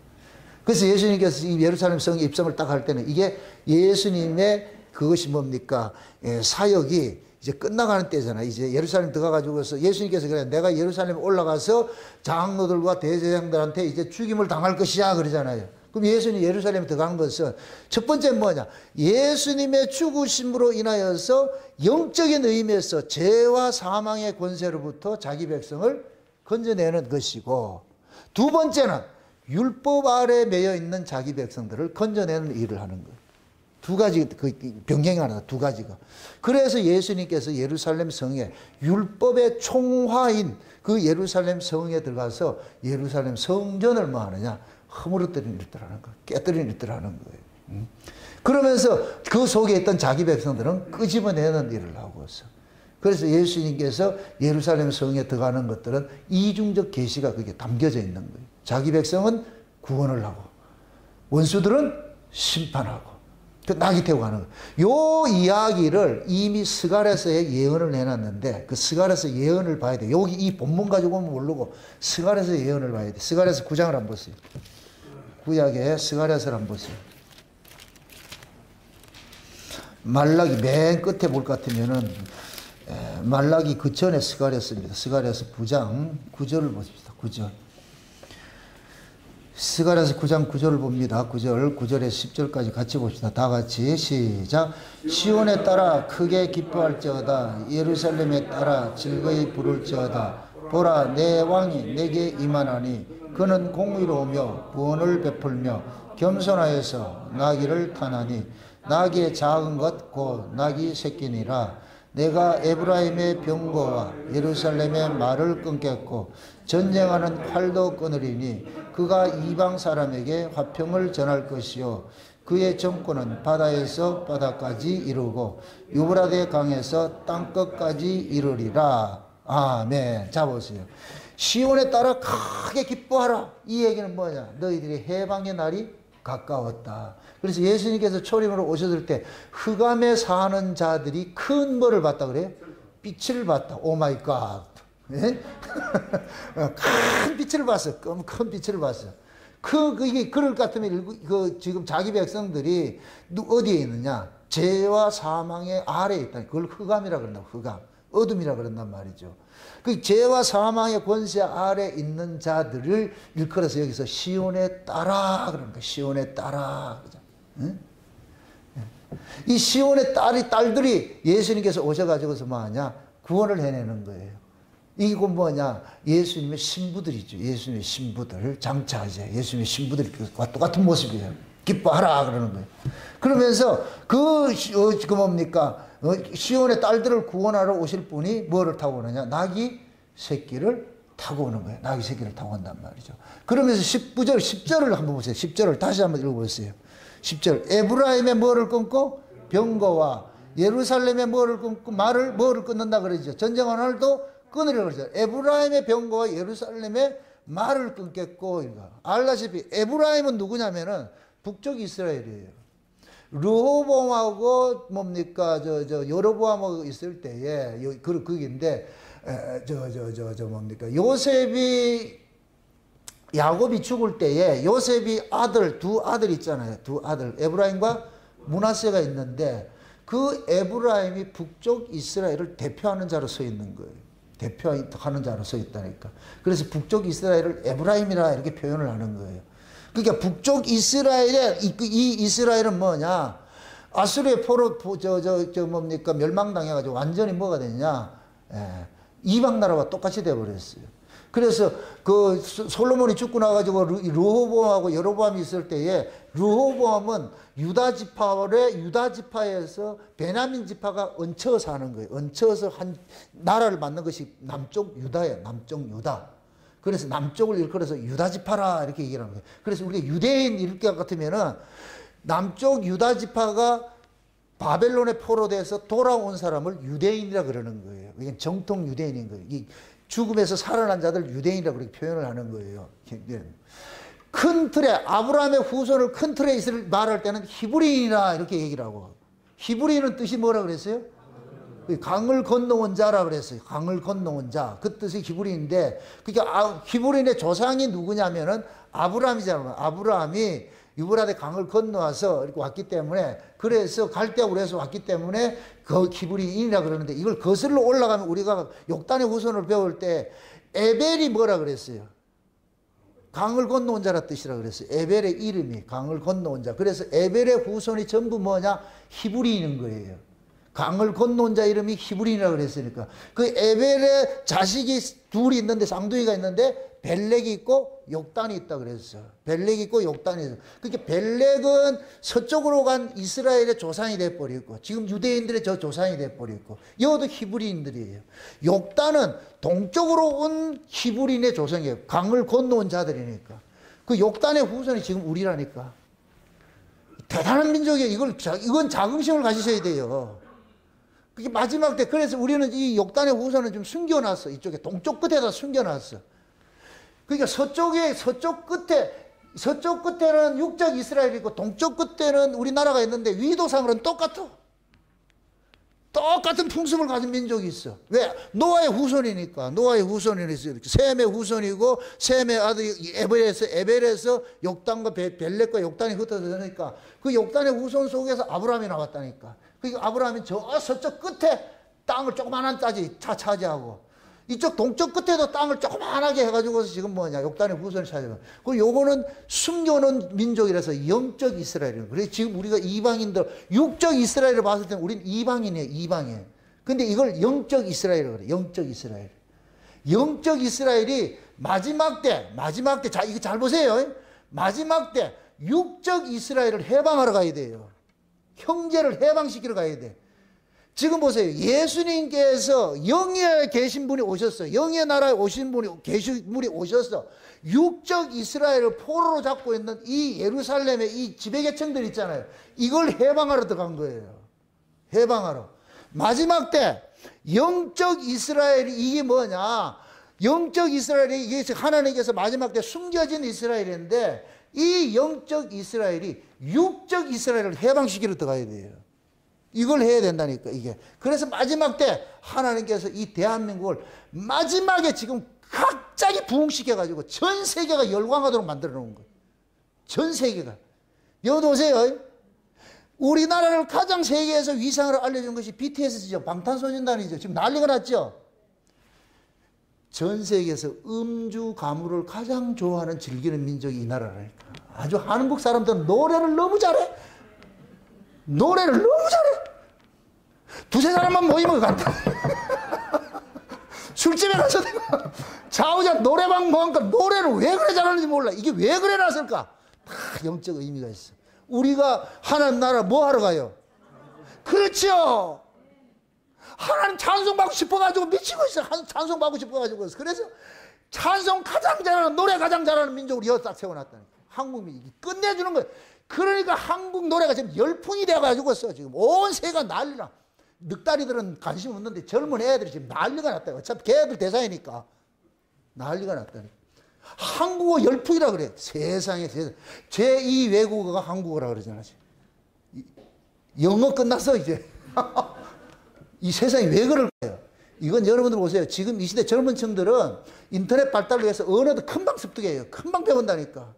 A: 그래서 예수님께서 이 예루살렘 성에 입성을 딱 할 때는 이게 예수님의 그것이 뭡니까? 사역이 이제 끝나가는 때잖아요. 이제 예루살렘 들어가가지고서 예수님께서 그래, 내가 예루살렘에 올라가서 장로들과 대제사장들한테 이제 죽임을 당할 것이야 그러잖아요. 그럼 예수님이 예루살렘에 들어간 것은 첫 번째 뭐냐? 예수님의 죽으심으로 인하여서 영적인 의미에서 죄와 사망의 권세로부터 자기 백성을 건져내는 것이고, 두 번째는 율법 아래 매여 있는 자기 백성들을 건져내는 일을 하는 거예요. 두 가지, 병행이 하나, 두 가지가. 그래서 예수님께서 예루살렘 성에 율법의 총화인 그 예루살렘 성에 들어가서 예루살렘 성전을 뭐 하느냐? 허물어뜨리는 일들 하는 거예요. 깨뜨리는 일들 하는 거예요. 그러면서 그 속에 있던 자기 백성들은 끄집어내는 일을 하고 있어. 그래서 예수님께서 예루살렘 성에 들어가는 것들은 이중적 계시가 그게 담겨져 있는 거예요. 자기 백성은 구원을 하고 원수들은 심판하고 그 낙이 태우고 가는 거예요. 요 이야기를 이미 스가랴서에 예언을 내놨는데 그 스가랴서 예언을 봐야 돼요. 여기 이 본문 가지고 오면 모르고 스가랴서 예언을 봐야 돼요. 스가랴서 9장을 한번 보세요. 구약의 스가랴서를 한번 보세요. 말라기 맨 끝에 볼 것 같으면은 말라기 그 전에 스가랴서입니다. 스가랴서 9장 9절을 보십시다. 9절. 스가랴서 9장 9절을 봅니다. 9절에서 10절까지 같이 봅시다. 다 같이 시작. 시온에 따라 크게 기뻐할지어다. 예루살렘에 따라 즐거이 부를지어다. 보라, 내 왕이 내게 임하나니 그는 공의로우며 구원을 베풀며 겸손하여서 나귀를 타나니 나귀의 작은 것 곧 나귀 새끼니라. 내가 에브라임의 병거와 예루살렘의 말을 끊겠고 전쟁하는 활도 끊으리니 그가 이방 사람에게 화평을 전할 것이요 그의 정권은 바다에서 바다까지 이르고 유브라데 강에서 땅끝까지 이르리라. 아멘. 자 보세요. 시온에 따라 크게 기뻐하라. 이 얘기는 뭐냐? 너희들이 해방의 날이 가까웠다. 그래서 예수님께서 초림으로 오셨을 때 흑암에 사는 자들이 큰 뭐를 봤다 그래요? 빛을 봤다. 오 마이 갓. 큰 빛을 봤어요. 큰 빛을 봤어요. 이게 그럴 것 같으면 지금 자기 백성들이 어디에 있느냐? 죄와 사망의 아래에 있다. 그걸 흑암이라 그런다고. 흑암. 어둠이라 그런단 말이죠. 그 죄와 사망의 권세 아래 있는 자들을 일컬어서 여기서 시온에 따라 그러는 거예요. 시온에 따라. 응? 이 시온의 딸들이 예수님께서 오셔가지고서 뭐하냐? 구원을 해내는 거예요. 이거 뭐냐? 예수님의 신부들이죠. 예수님의 신부들. 장차 이제 예수님의 신부들이 똑같은 모습이에요. 기뻐하라 그러는 거예요. 그러면서 뭡니까? 시온의 딸들을 구원하러 오실 분이 뭐를 타고 오느냐? 나귀 새끼를 타고 오는 거예요. 나귀 새끼를 타고 온단 말이죠. 그러면서 10절을 한번 보세요. 10절을 다시 한번 읽어보세요. 10절. 에브라임의 뭐를 끊고? 병거와 예루살렘의 뭐를 끊고? 뭐를 끊는다 그러죠. 전쟁한 날도 끊으려고 그러죠. 에브라임의 병거와 예루살렘의 말을 끊겠고, 알다시피 에브라임은 누구냐면은 북쪽 이스라엘이에요. 르호보암하고 뭡니까 여로보암하고 있을 때에 그인데 뭡니까 야곱이 죽을 때에 요셉이 두 아들 있잖아요. 두 아들 에브라임과 므낫세가 있는데 그 에브라임이 북쪽 이스라엘을 대표하는 자로 서 있는 거예요. 대표하는 자로 서 있다니까. 그래서 북쪽 이스라엘을 에브라임이라 이렇게 표현을 하는 거예요. 그러니까 북쪽 이스라엘의 이 이스라엘은 뭐냐? 아수르의 포로 뭡니까 멸망당해가지고 완전히 뭐가 됐냐? 이방 나라와 똑같이 돼버렸어요. 그래서 그 솔로몬이 죽고 나가지고 르호보암하고 여로보암이 있을 때에 르호보암은 유다 지파에서 베냐민 지파가 얹혀 사는 거예요. 얹혀서 한 나라를 만든 것이 남쪽 유다예요. 남쪽 유다. 그래서 남쪽을 일컬어서 유다 지파라 이렇게 얘기하는 거예요. 그래서 우리가 유대인 이럴 것 같으면은 남쪽 유다 지파가 바벨론에 포로돼서 돌아온 사람을 유대인이라 그러는 거예요. 이게 정통 유대인인 거예요. 이 죽음에서 살아난 자들 유대인이라 그렇게 표현을 하는 거예요. 큰 틀에 아브라함의 후손을 큰 틀에 있을 말할 때는 히브리인이라 이렇게 얘기를 하고, 히브리인은 뜻이 뭐라 그랬어요? 강을 건너온 자라 그랬어요. 강을 건너온 자. 그 뜻이 히브리인인데, 그러니까 히브리인의 조상이 누구냐면은 아브라함이잖아요. 아브라함이 유브라데 강을 건너와서 이렇게 왔기 때문에, 그래서 갈대아우르에서 왔기 때문에 그 히브리인이라 그러는데, 이걸 거슬러 올라가면 우리가 욕단의 후손을 배울 때 에벨이 뭐라 그랬어요? 강을 건너온 자라 뜻이라 그랬어요. 에벨의 이름이 강을 건너온 자. 그래서 에벨의 후손이 전부 뭐냐? 히브리인인 거예요. 강을 건너온 자 이름이 히브리인이라 그랬으니까. 그 에벨의 자식이 둘이 있는데, 쌍둥이가 있는데 벨렉이 있고 욕단이 있다 그랬어요. 벨렉이 있고 욕단이 있어요. 그러니까 벨렉은 서쪽으로 간 이스라엘의 조상이 돼버리고, 지금 유대인들의 저 조상이 돼버리고, 이것도 히브리인들이에요. 욕단은 동쪽으로 온 히브리인의 조상이에요. 강을 건너온 자들이니까. 그 욕단의 후손이 지금 우리라니까. 대단한 민족이에요. 이건 자긍심을 가지셔야 돼요. 그게 마지막 때, 그래서 우리는 이 욕단의 후손은 좀 숨겨놨어. 이쪽에 동쪽 끝에다 숨겨놨어. 그러니까 서쪽 끝에는 육적 이스라엘이고 동쪽 끝에는 우리나라가 있는데, 위도상으로는 똑같아. 똑같은 풍습을 가진 민족이 있어. 왜? 노아의 후손이니까. 노아의 후손이니까. 셈의 후손이고, 셈의 아들 에벨에서 욕단과 벨렉과 욕단이 흩어지니까 그 욕단의 후손 속에서 아브라함이 나왔다니까. 그러니까 아브라함이 저 서쪽 끝에 땅을 조그만한 땅이 차지하고, 이쪽 동쪽 끝에도 땅을 조그만하게 해가지고서 지금 뭐냐, 욕단의 후손을 찾아가. 그 요거는 숨겨놓은 민족이라서 영적 이스라엘이에요. 그래서 지금 우리가 이방인들, 육적 이스라엘을 봤을 때는 우리는 이방인이에요, 이방인. 근데 이걸 영적 이스라엘이라고 그래요, 영적 이스라엘. 영적 이스라엘이 마지막 때, 자, 이거 잘 보세요. 마지막 때, 육적 이스라엘을 해방하러 가야 돼요. 형제를 해방시키러 가야 돼. 지금 보세요. 예수님께서 영에 계신 분이 오셨어. 영의 나라에 오신 분이 오셔서 육적 이스라엘을 포로로 잡고 있는 이 예루살렘의 이 지배계층들 있잖아요. 이걸 해방하러 들어간 거예요. 해방하러. 마지막 때 영적 이스라엘이 이게 뭐냐? 영적 이스라엘이 이게 하나님께서 마지막 때 숨겨진 이스라엘인데, 이 영적 이스라엘이 육적 이스라엘을 해방시키러 들어가야 돼요. 이걸 해야 된다니까, 이게. 그래서 마지막 때 하나님께서 이 대한민국을 마지막에 지금 갑자기 부흥시켜가지고 전 세계가 열광하도록 만들어 놓은 거예요. 전 세계가. 여기 오세요. 우리나라를 가장 세계에서 위상을 알려준 것이 BTS죠. 방탄소년단이죠. 지금 난리가 났죠. 전 세계에서 음주, 가무를 가장 좋아하는, 즐기는 민족이 이 나라라니까. 아주 한국 사람들은 노래를 너무 잘해. 노래를 너무 잘해. 두세 사람만 모이면 간다. 술집에 가서 내가 좌우자 노래방 모으니까 노래를 왜 그래 잘하는지 몰라. 이게 왜 그래 놨을까? 다 영적 의미가 있어. 우리가 하나님 나라 뭐 하러 가요? 그렇죠. 하나님 찬송받고 싶어가지고 미치고 있어. 찬송받고 싶어가지고. 그래서 찬송 가장 잘하는, 노래 가장 잘하는 민족으로 여기 딱 세워놨다니까. 한국이 끝내주는 거예요. 그러니까 한국 노래가 지금 열풍이 돼가지고 지금 온 세계가 난리나. 늑다리들은 관심 없는데 젊은 애들이 지금 난리가 났다. 어차피 걔들 대사이니까 난리가 났다니. 한국어 열풍이라 그래. 세상에. 제2 외국어가 한국어라 그러잖아. 영어 끝났어 이제. 이 세상이 왜 그럴까요? 이건 여러분들 보세요. 지금 이 시대 젊은 층들은 인터넷 발달을 위해서 언어도 금방 습득해요. 금방 배운다니까.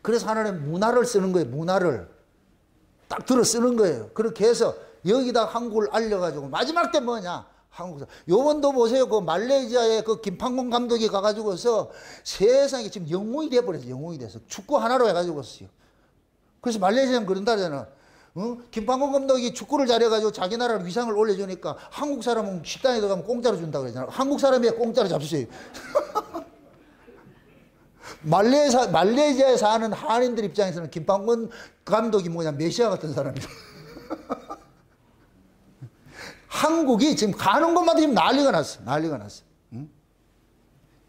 A: 그래서 하나는 문화를 쓰는 거예요. 문화를 딱 들어 쓰는 거예요. 그렇게 해서 여기다 한국을 알려가지고 마지막 때 뭐냐, 한국. 요번도 보세요. 그 말레이시아에 그 김판공 감독이 가가지고서 세상에 지금 영웅이 돼버렸어요. 영웅이 돼서 축구 하나로 해가지고서요. 그래서 말레이시아는 그런다잖아. 김판곤 감독이 축구를 잘해가지고 자기 나라를 위상을 올려주니까 한국 사람은 식당에 들어가면 공짜로 준다고 그러잖아. 한국 사람이 공짜로 잡수세요. 말레이시아에 사는 한인들 입장에서는 김판곤 감독이 뭐냐, 메시아 같은 사람이야. 한국이 지금 가는 곳마다 지금 난리가 났어. 난리가 났어.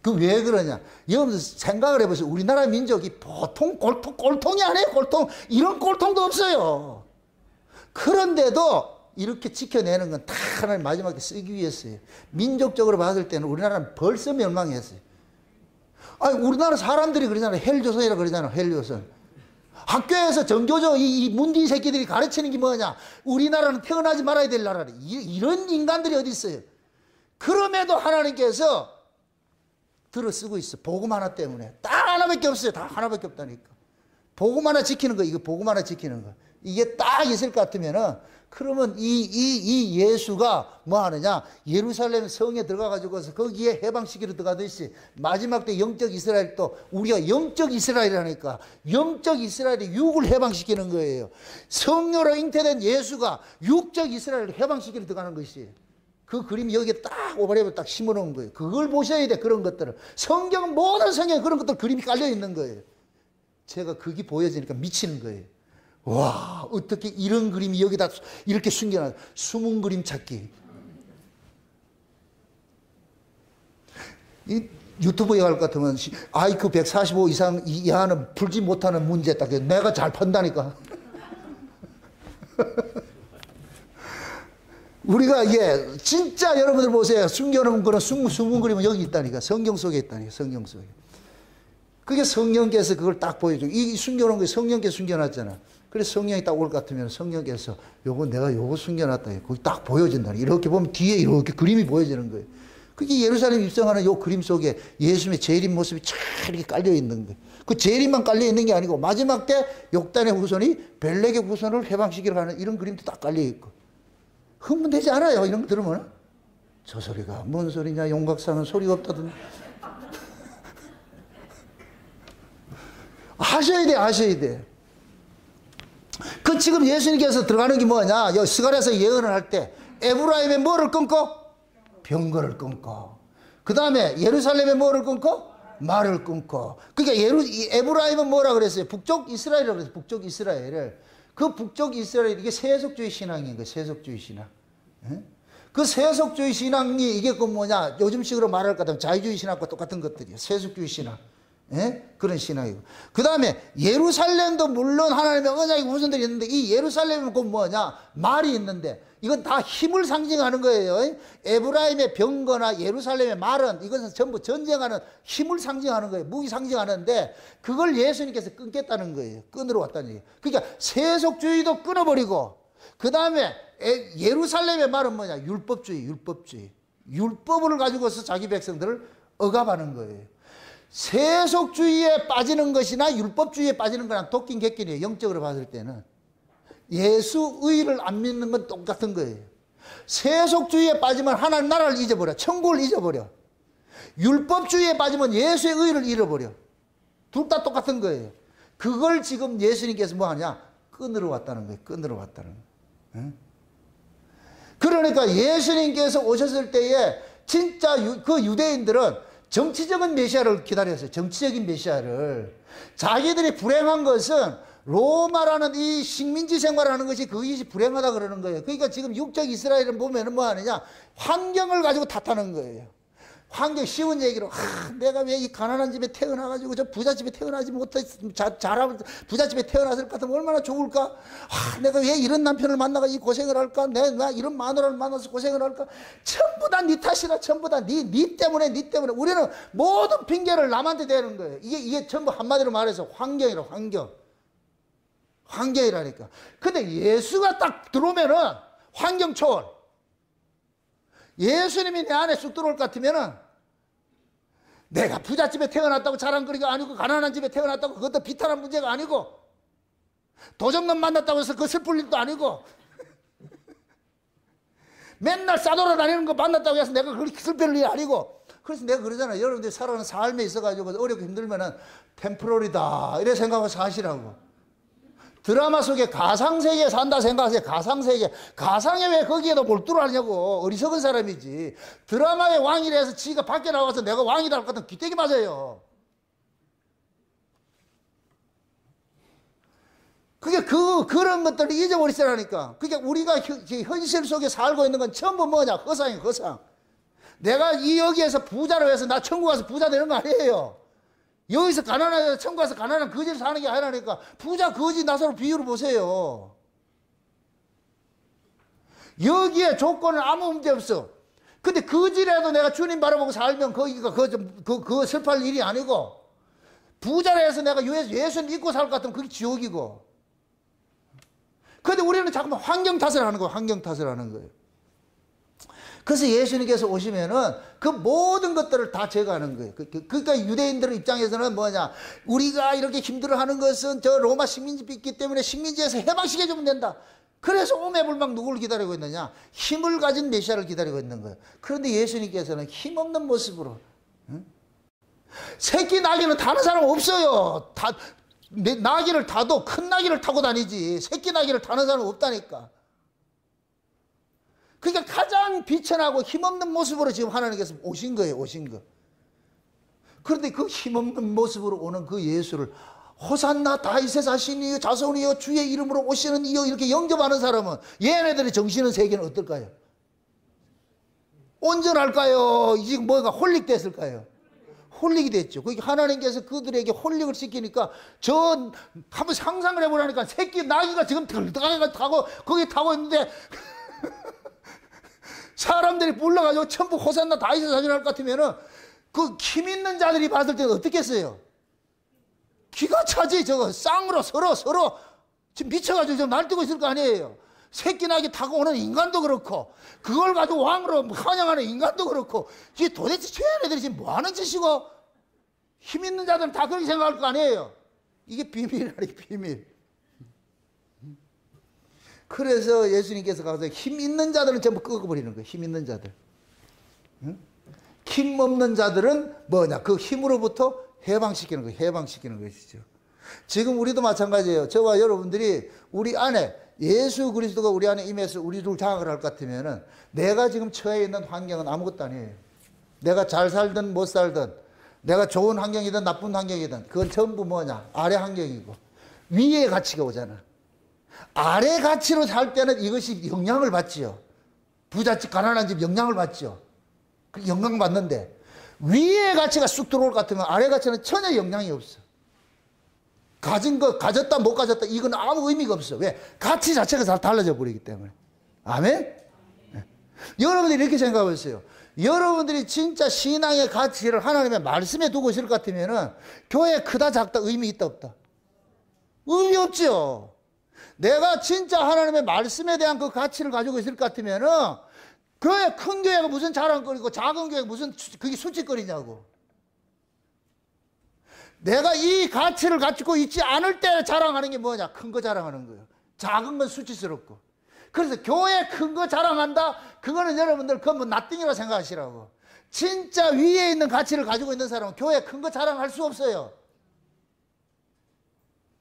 A: 그 왜 그러냐? 여러분 생각을 해보세요. 우리나라 민족이 보통 꼴통이 아니에요. 꼴통. 이런 꼴통도 없어요. 그런데도 이렇게 지켜내는 건 다 하나님 마지막에 쓰기 위해서예요. 민족적으로 봤을 때는 우리나라는 벌써 멸망했어요. 아니, 우리나라 사람들이 그러잖아요. 헬조선이라 그러잖아요. 헬조선. 학교에서 전교조 이 문디 새끼들이 가르치는 게 뭐냐? 우리나라는 태어나지 말아야 될 나라래. 이런 인간들이 어디 있어요? 그럼에도 하나님께서 들어 쓰고 있어. 복음 하나 때문에. 딱 하나밖에 없어요. 다 하나밖에 없다니까. 복음 하나 지키는 거, 이거 복음 하나 지키는 거. 이게 딱 있을 것 같으면은, 그러면 이 예수가 뭐 하느냐? 예루살렘 성에 들어가가지고서 거기에 해방시키러 들어가듯이 마지막 때 영적 이스라엘도 우리가 영적 이스라엘이라니까 영적 이스라엘이 육을 해방시키는 거예요. 성령으로 잉태된 예수가 육적 이스라엘을 해방시키러 들어가는 것이에요. 그 그림이 여기에 딱 오버랩을 딱 심어 놓은 거예요. 그걸 보셔야 돼, 그런 것들을. 성경, 모든 성경에 그런 것들 그림이 깔려 있는 거예요. 제가 그게 보여지니까 미치는 거예요. 와, 어떻게 이런 그림이 여기다 이렇게 숨겨놔. 숨은 그림 찾기. 이 유튜브에 갈 것 같으면 IQ 145 이상 이하는 풀지 못하는 문제 딱 내가 잘 펀다니까. 우리가 이게 진짜 여러분들 보세요. 숨겨놓은 그런 숨은 그림은 여기 있다니까. 성경 속에 있다니까. 성경 속에. 그게 성령께서 그걸 딱 보여줘. 이 숨겨놓은 게 성령께서 숨겨놨잖아. 그래서 성령이 딱 올 것 같으면 성령께서 요거 내가 요거 숨겨놨다. 거기 딱 보여진다. 이렇게 보면 뒤에 이렇게 그림이 보여지는 거예요. 그게 예루살렘 입성하는 요 그림 속에 예수님의 재림 모습이 쫙 이렇게 깔려 있는 거예요. 그 재림만 깔려 있는 게 아니고 마지막 때 욕단의 후손이 벨렉의 후손을 해방시키러 가는 이런 그림도 딱 깔려 있고. 흥분되지 않아요? 이런 거 들으면? 저 소리가 뭔 소리냐? 용각사는 소리가 없다던. 하셔야 돼, 하셔야 돼. 그 지금 예수님께서 들어가는 게 뭐냐? 여기 스가랴서 예언을 할 때 에브라임의 뭐를 끊고? 병거를 끊고. 그 다음에 예루살렘의 뭐를 끊고? 말을 끊고. 그러니까 에브라임은 뭐라 그랬어요? 북쪽 이스라엘이라고 그랬어요. 북쪽 이스라엘을. 그 북쪽 이스라엘, 이게 세속주의 신앙인 거예요. 세속주의 신앙. 그 세속주의 신앙이 이게 그 뭐냐? 요즘식으로 말할 것 같으면 자유주의 신앙과 똑같은 것들이에요. 세속주의 신앙. 그런 신앙이고. 그 다음에 예루살렘도 물론 하나님의 언약의 후손들이 있는데 이 예루살렘은 곧 뭐냐? 말이 있는데 이건 다 힘을 상징하는 거예요. 에브라임의 병거나 예루살렘의 말은 이것은 전부 전쟁하는 힘을 상징하는 거예요. 무기 상징하는데 그걸 예수님께서 끊겠다는 거예요. 끊으러 왔다는 얘기예요. 그러니까 세속주의도 끊어버리고 그 다음에 예루살렘의 말은 뭐냐? 율법주의, 율법주의. 율법을 가지고서 자기 백성들을 억압하는 거예요. 세속주의에 빠지는 것이나 율법주의에 빠지는 거랑 도끼 객끼리에요. 영적으로 봤을 때는. 예수의를 안 믿는 건 똑같은 거예요. 세속주의에 빠지면 하나님 나라를 잊어버려. 천국을 잊어버려. 율법주의에 빠지면 예수의 의를 잃어버려. 둘 다 똑같은 거예요. 그걸 지금 예수님께서 뭐 하냐? 끊으러 왔다는 거예요. 끊으러 왔다는 거예요. 그러니까 예수님께서 오셨을 때에 진짜 그 유대인들은 정치적인 메시아를 기다렸어요. 정치적인 메시아를. 자기들이 불행한 것은 로마라는 이 식민지 생활하는 것이 그것이 불행하다 그러는 거예요. 그러니까 지금 육적 이스라엘을 보면은 뭐 하느냐? 환경을 가지고 탓하는 거예요. 환경 쉬운 얘기로 내가 왜 이 가난한 집에 태어나가지고 저 부잣집에 태어나지 못해 부잣집에 태어났을 것 같으면 얼마나 좋을까? 내가 왜 이런 남편을 만나가 이 고생을 할까? 내가 이런 마누라를 만나서 고생을 할까? 전부 다 네 탓이라. 전부 다 네 때문에 우리는 모든 핑계를 남한테 대는 거예요. 이게 전부 한마디로 말해서 환경이라. 환경이라니까. 근데 예수가 딱 들어오면은 환경 초월. 예수님이 내 안에 쑥 들어올 것 같으면은 내가 부잣집에 태어났다고 자랑거리가 아니고 가난한 집에 태어났다고 그것도 비탄한 문제가 아니고 도적놈 만났다고 해서 그 슬플 일도 아니고 맨날 싸돌아다니는 거 만났다고 해서 내가 그렇게 슬플 일이 아니고. 그래서 내가 그러잖아요. 여러분들이 살아가는 삶에 있어가지고 어렵고 힘들면은 템포러리다 이래 생각하고 사시라고. 드라마 속에 가상세계에 산다 생각하세요. 가상세계. 가상에 왜 거기에도 몰두를 하냐고. 어리석은 사람이지. 드라마의 왕이라 해서 지가 밖에 나가서 내가 왕이다 할 것 같으면 귀때기 맞아요. 그게 그런 것들을 잊어버리시라니까. 그게 우리가 현실 속에 살고 있는 건 전부 뭐냐? 허상이에요, 허상. 내가 여기에서 부자로 해서 나 천국 가서 부자 되는 거 아니에요. 여기서 가난해서 천국 가서 가난한 거지를 사는 게 아니라니까. 부자 거지 나서로 비유를 보세요. 여기에 조건은 아무 문제 없어. 근데 거지라도 내가 주님 바라보고 살면 거기가 그거 슬퍼할 일이 아니고, 부자라 해서 내가 예수 믿고 살 것 같으면 그게 지옥이고. 근데 우리는 자꾸만 환경 탓을 하는 거예요. 환경 탓을 하는 거예요. 그래서 예수님께서 오시면은 그 모든 것들을 다 제거하는 거예요. 그러니까 유대인들 입장에서는 뭐냐, 우리가 이렇게 힘들어하는 것은 저 로마 식민지 빚기 때문에 식민지에서 해방시켜주면 된다. 그래서 오매불망 누구를 기다리고 있느냐? 힘을 가진 메시아를 기다리고 있는 거예요. 그런데 예수님께서는 힘없는 모습으로, 새끼 나귀는 타는 사람 없어요. 나귀를 타도 큰 나귀를 타고 다니지 새끼 나귀를 타는 사람은 없다니까. 그러니까 가장 비천하고 힘없는 모습으로 지금 하나님께서 오신 거예요. 오신 거. 그런데 그 힘없는 모습으로 오는 그 예수를 호산나 다윗의 자신이여 자손이여 주의 이름으로 오시는 이여 이렇게 영접하는 사람은 얘네들의 정신은 세계는 어떨까요? 온전할까요? 지금 뭐가 홀릭됐을까요? 홀릭이 됐죠. 그러니까 하나님께서 그들에게 홀릭을 시키니까 한번 상상을 해보라니까 새끼 나귀가 지금 타고 거기 타고 있는데 사람들이 불러가지고 전부 호산나 다윗의 자손 할 것 같으면은 그 힘 있는 자들이 봤을 때는 어떻겠어요? 기가 차지. 저거 쌍으로 서로 지금 미쳐가지고 좀 날뛰고 있을 거 아니에요. 새끼 나귀 타고 오는 인간도 그렇고 그걸 가지고 왕으로 환영하는 인간도 그렇고 이게 도대체 쟤네들이 지금 뭐 하는 짓이고. 힘 있는 자들은 다 그렇게 생각할 거 아니에요. 이게 비밀이라니, 비밀. 그래서 예수님께서 가서 힘 있는 자들은 전부 끄어버리는 거예요. 힘 있는 자들. 힘 없는 자들은 뭐냐? 그 힘으로부터 해방시키는 거예요. 해방시키는 것이죠. 지금 우리도 마찬가지예요. 저와 여러분들이 우리 안에 예수 그리스도가 우리 안에 임해서 우리를 장악을 할 것 같으면은 내가 지금 처해 있는 환경은 아무것도 아니에요. 내가 잘 살든 못 살든 내가 좋은 환경이든 나쁜 환경이든 그건 전부 뭐냐? 아래 환경이고 위의 가치가 오잖아. 아래 가치로 살 때는 이것이 영향을 받지요. 부잣집 가난한 집 영향을 받죠. 그 영향 받는데 위의 가치가 쑥 들어올 것 같으면 아래 가치는 전혀 영향이 없어. 가진 거 가졌다 못 가졌다 이건 아무 의미가 없어. 왜? 가치 자체가 다 달라져 버리기 때문에. 아멘? 네. 여러분들이 이렇게 생각해 보세요. 여러분들이 진짜 신앙의 가치를 하나님의 말씀에 두고 있을 것 같으면은 교회 크다 작다 의미 있다 없다? 의미 없죠. 내가 진짜 하나님의 말씀에 대한 그 가치를 가지고 있을 것 같으면은 교회 큰 교회가 무슨 자랑거리고 작은 교회가 무슨 그게 수치거리냐고. 내가 이 가치를 가지고 있지 않을 때 자랑하는 게 뭐냐? 큰 거 자랑하는 거예요. 작은 건 수치스럽고. 그래서 교회 큰 거 자랑한다? 그거는 여러분들 그건 뭐 나띵이라고 생각하시라고. 진짜 위에 있는 가치를 가지고 있는 사람은 교회 큰 거 자랑할 수 없어요.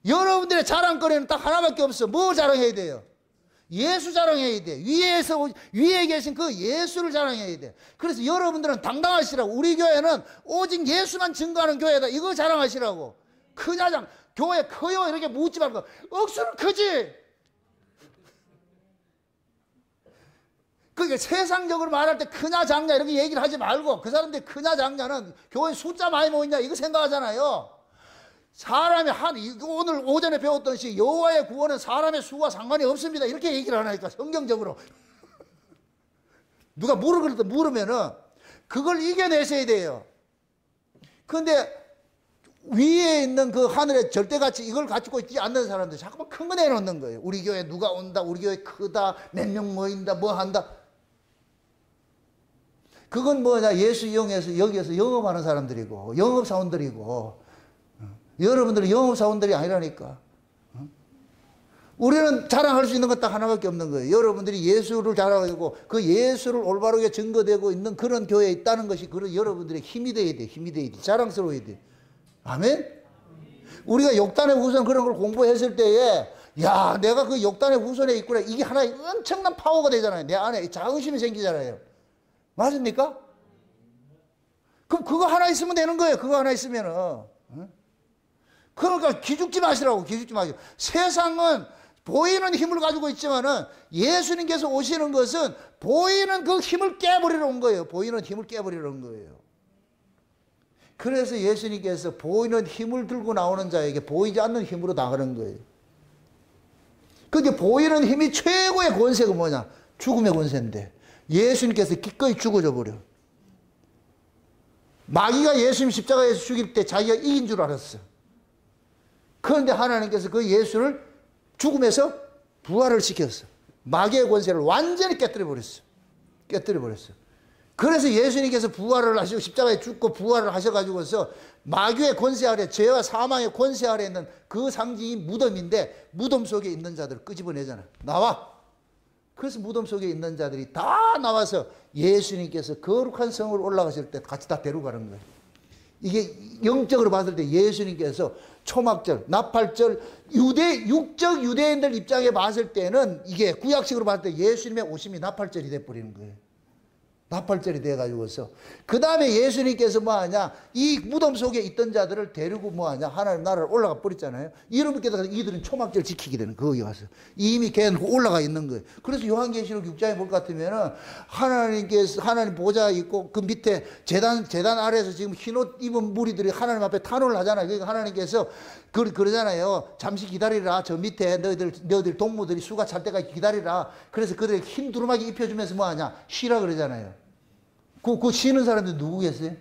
A: 여러분들의 자랑거리는 딱 하나밖에 없어. 뭐 자랑해야 돼요? 예수 자랑해야 돼. 위에 계신 그 예수를 자랑해야 돼. 그래서 여러분들은 당당하시라고. 우리 교회는 오직 예수만 증거하는 교회다. 이거 자랑하시라고. 크냐 교회 커요 이렇게 묻지 말고 억수로 크지. 그러니까 세상적으로 말할 때 크냐 작냐 이렇게 얘기를 하지 말고 그 사람들이 크냐 작냐는 교회 숫자 많이 모이냐 이거 생각하잖아요. 사람이 오늘 오전에 배웠던 시 여호와의 구원은 사람의 수와 상관이 없습니다. 이렇게 얘기를 하니까 성경적으로 누가 물으면은 그걸 이겨내셔야 돼요. 그런데 위에 있는 그 하늘의 절대가치 이걸 가지고 있지 않는 사람들 자꾸만 큰 거 내놓는 거예요. 우리 교회 누가 온다, 우리 교회 크다, 몇 명 모인다, 뭐 한다. 그건 뭐냐? 예수 이용해서 여기에서 영업하는 사람들이고 영업사원들이고 여러분들은 영업사원들이 아니라니까. 우리는 자랑할 수 있는 건 딱 하나밖에 없는 거예요. 여러분들이 예수를 자랑하고 그 예수를 올바르게 증거되고 있는 그런 교회에 있다는 것이 그런 여러분들의 힘이 돼야 돼. 힘이 돼야 돼. 자랑스러워야 돼. 아멘? 우리가 욕단의 우선 그런 걸 공부했을 때에 야, 내가 그 욕단의 후손에 있구나. 이게 하나의 엄청난 파워가 되잖아요. 내 안에 자긍심이 생기잖아요. 맞습니까? 그럼 그거 하나 있으면 되는 거예요. 그거 하나 있으면은. 그러니까 기죽지 마시라고. 기죽지 마시고. 세상은 보이는 힘을 가지고 있지만은 예수님께서 오시는 것은 보이는 그 힘을 깨버리러 온 거예요. 보이는 힘을 깨버리러 온 거예요. 그래서 예수님께서 보이는 힘을 들고 나오는 자에게 보이지 않는 힘으로 나가는 거예요. 근데 보이는 힘이 최고의 권세가 뭐냐? 죽음의 권세인데 예수님께서 기꺼이 죽어져 버려. 마귀가 예수님 십자가에서 죽일 때 자기가 이긴 줄 알았어. 그런데 하나님께서 그 예수를 죽음에서 부활을 시켰어. 마귀의 권세를 완전히 깨뜨려 버렸어. 깨뜨려 버렸어. 그래서 예수님께서 부활을 하시고 십자가에 죽고 부활을 하셔가지고서 마귀의 권세 아래, 죄와 사망의 권세 아래 있는 그 상징이 무덤인데 무덤 속에 있는 자들을 끄집어내잖아. 나와. 그래서 무덤 속에 있는 자들이 다 나와서 예수님께서 거룩한 성으로 올라가실 때 같이 다 데려가는 거예요. 이게 영적으로 봤을 때 예수님께서 초막절, 나팔절, 육적 유대인들 입장에 봤을 때는 이게 구약식으로 봤을 때 예수님의 오심이 나팔절이 돼버리는 거예요. 나팔절이 돼가지고서 그 다음에 예수님께서 뭐하냐, 이 무덤 속에 있던 자들을 데리고 뭐하냐, 하나님 나라를 올라가 버렸잖아요. 이러니까 이들은 초막절 지키게 되는 거기 가서 이미 걔는 올라가 있는 거예요. 그래서 요한계시록 6장에 볼 것 같으면은 하나님께서 하나님 보좌 있고 그 밑에 재단 아래에서 지금 흰옷 입은 무리들이 하나님 앞에 탄원을 하잖아요. 그러니까 하나님께서 그러잖아요. 잠시 기다리라. 저 밑에 너희들 동무들이 수가 찰 때까지 기다리라. 그래서 그들에게 흰 두루마기 입혀주면서 뭐하냐, 쉬라 그러잖아요. 그 쉬는 사람들 누구겠어요?